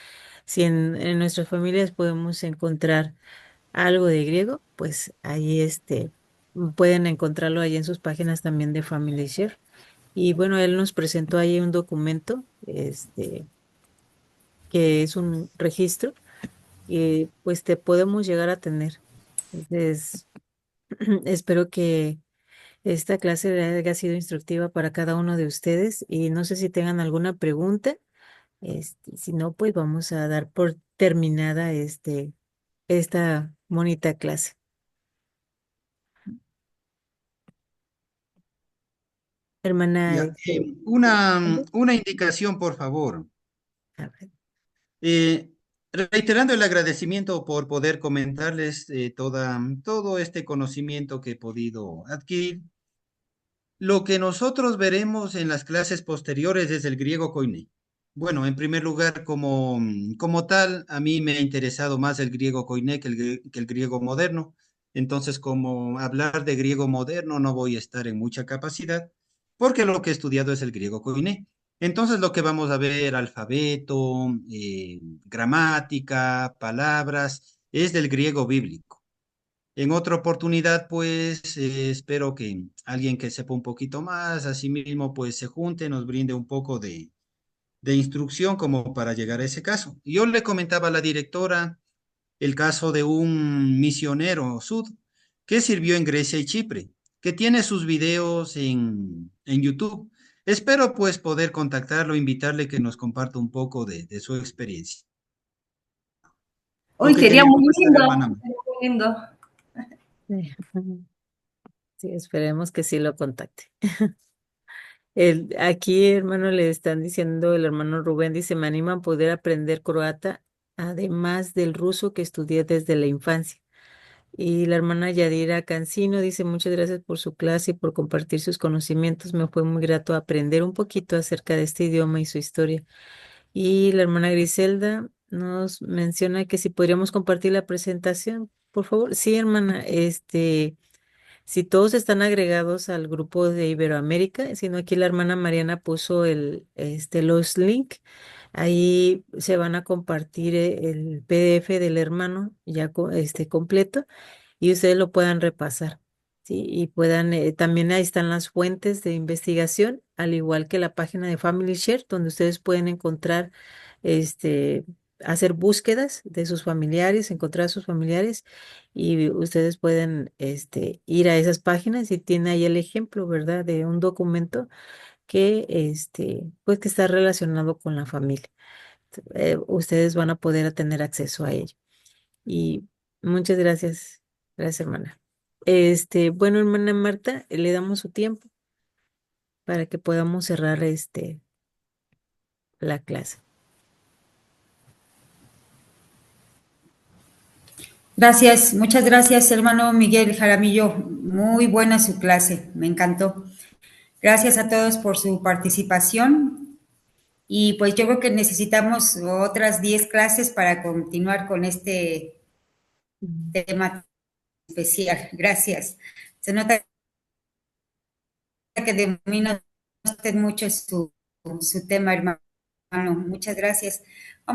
si en nuestras familias podemos encontrar algo de griego, pues ahí pueden encontrarlo ahí en sus páginas también de Family Share. Y bueno, él nos presentó ahí un documento, que es un registro, y pues te podemos llegar a tener. Entonces, espero que esta clase haya sido instructiva para cada uno de ustedes y no sé si tengan alguna pregunta. Si no, pues vamos a dar por terminada esta bonita clase. Hermana, Ya, una indicación, por favor. a ver, Eh, Reiterando el agradecimiento por poder comentarles todo este conocimiento que he podido adquirir. Lo que nosotros veremos en las clases posteriores es el griego koiné. Bueno, en primer lugar, como tal, a mí me ha interesado más el griego koiné que el griego moderno. Entonces, como hablar de griego moderno, no voy a estar en mucha capacidad, porque lo que he estudiado es el griego koiné. Entonces, lo que vamos a ver, alfabeto, gramática, palabras, es del griego bíblico. En otra oportunidad, pues espero que alguien que sepa un poquito más, asimismo, pues se junte, nos brinde un poco de instrucción como para llegar a ese caso. Yo le comentaba a la directora el caso de un misionero sud que sirvió en Grecia y Chipre, que tiene sus videos en YouTube. Espero pues poder contactarlo, invitarle que nos comparta un poco de su experiencia. Lo Uy, que sería quería muy conversar, lindo, hermana. sería muy lindo. sí, sí, esperemos que sí lo contacte. Aquí, hermano, le están diciendo, el hermano Rubén dice, me anima a poder aprender croata, además del ruso que estudié desde la infancia. Y la hermana Yadira Cancino dice, muchas gracias por su clase y por compartir sus conocimientos. Me fue muy grato aprender un poquito acerca de este idioma y su historia. Y la hermana Griselda nos menciona que si podríamos compartir la presentación, por favor. Sí, hermana, si todos están agregados al grupo de Iberoamérica, sino aquí la hermana Mariana puso los links, ahí se van a compartir el PDF del hermano ya completo y ustedes lo puedan repasar, ¿sí? Y puedan, también ahí están las fuentes de investigación, al igual que la página de Family Share, donde ustedes pueden encontrar, este, hacer búsquedas de sus familiares, encontrar a sus familiares, y ustedes pueden, ir a esas páginas y tiene ahí el ejemplo, ¿verdad? De un documento que, pues que está relacionado con la familia. Ustedes van a poder tener acceso a ello. Y muchas gracias. Gracias, hermana. Bueno, hermana Marta, le damos su tiempo para que podamos cerrar la clase. Gracias, muchas gracias, hermano Miguel Jaramillo. Muy buena su clase, me encantó. Gracias a todos por su participación. Y pues yo creo que necesitamos otras 10 clases para continuar con este tema especial. Gracias. Se nota que domina usted mucho su tema, hermano. Muchas gracias. Vamos a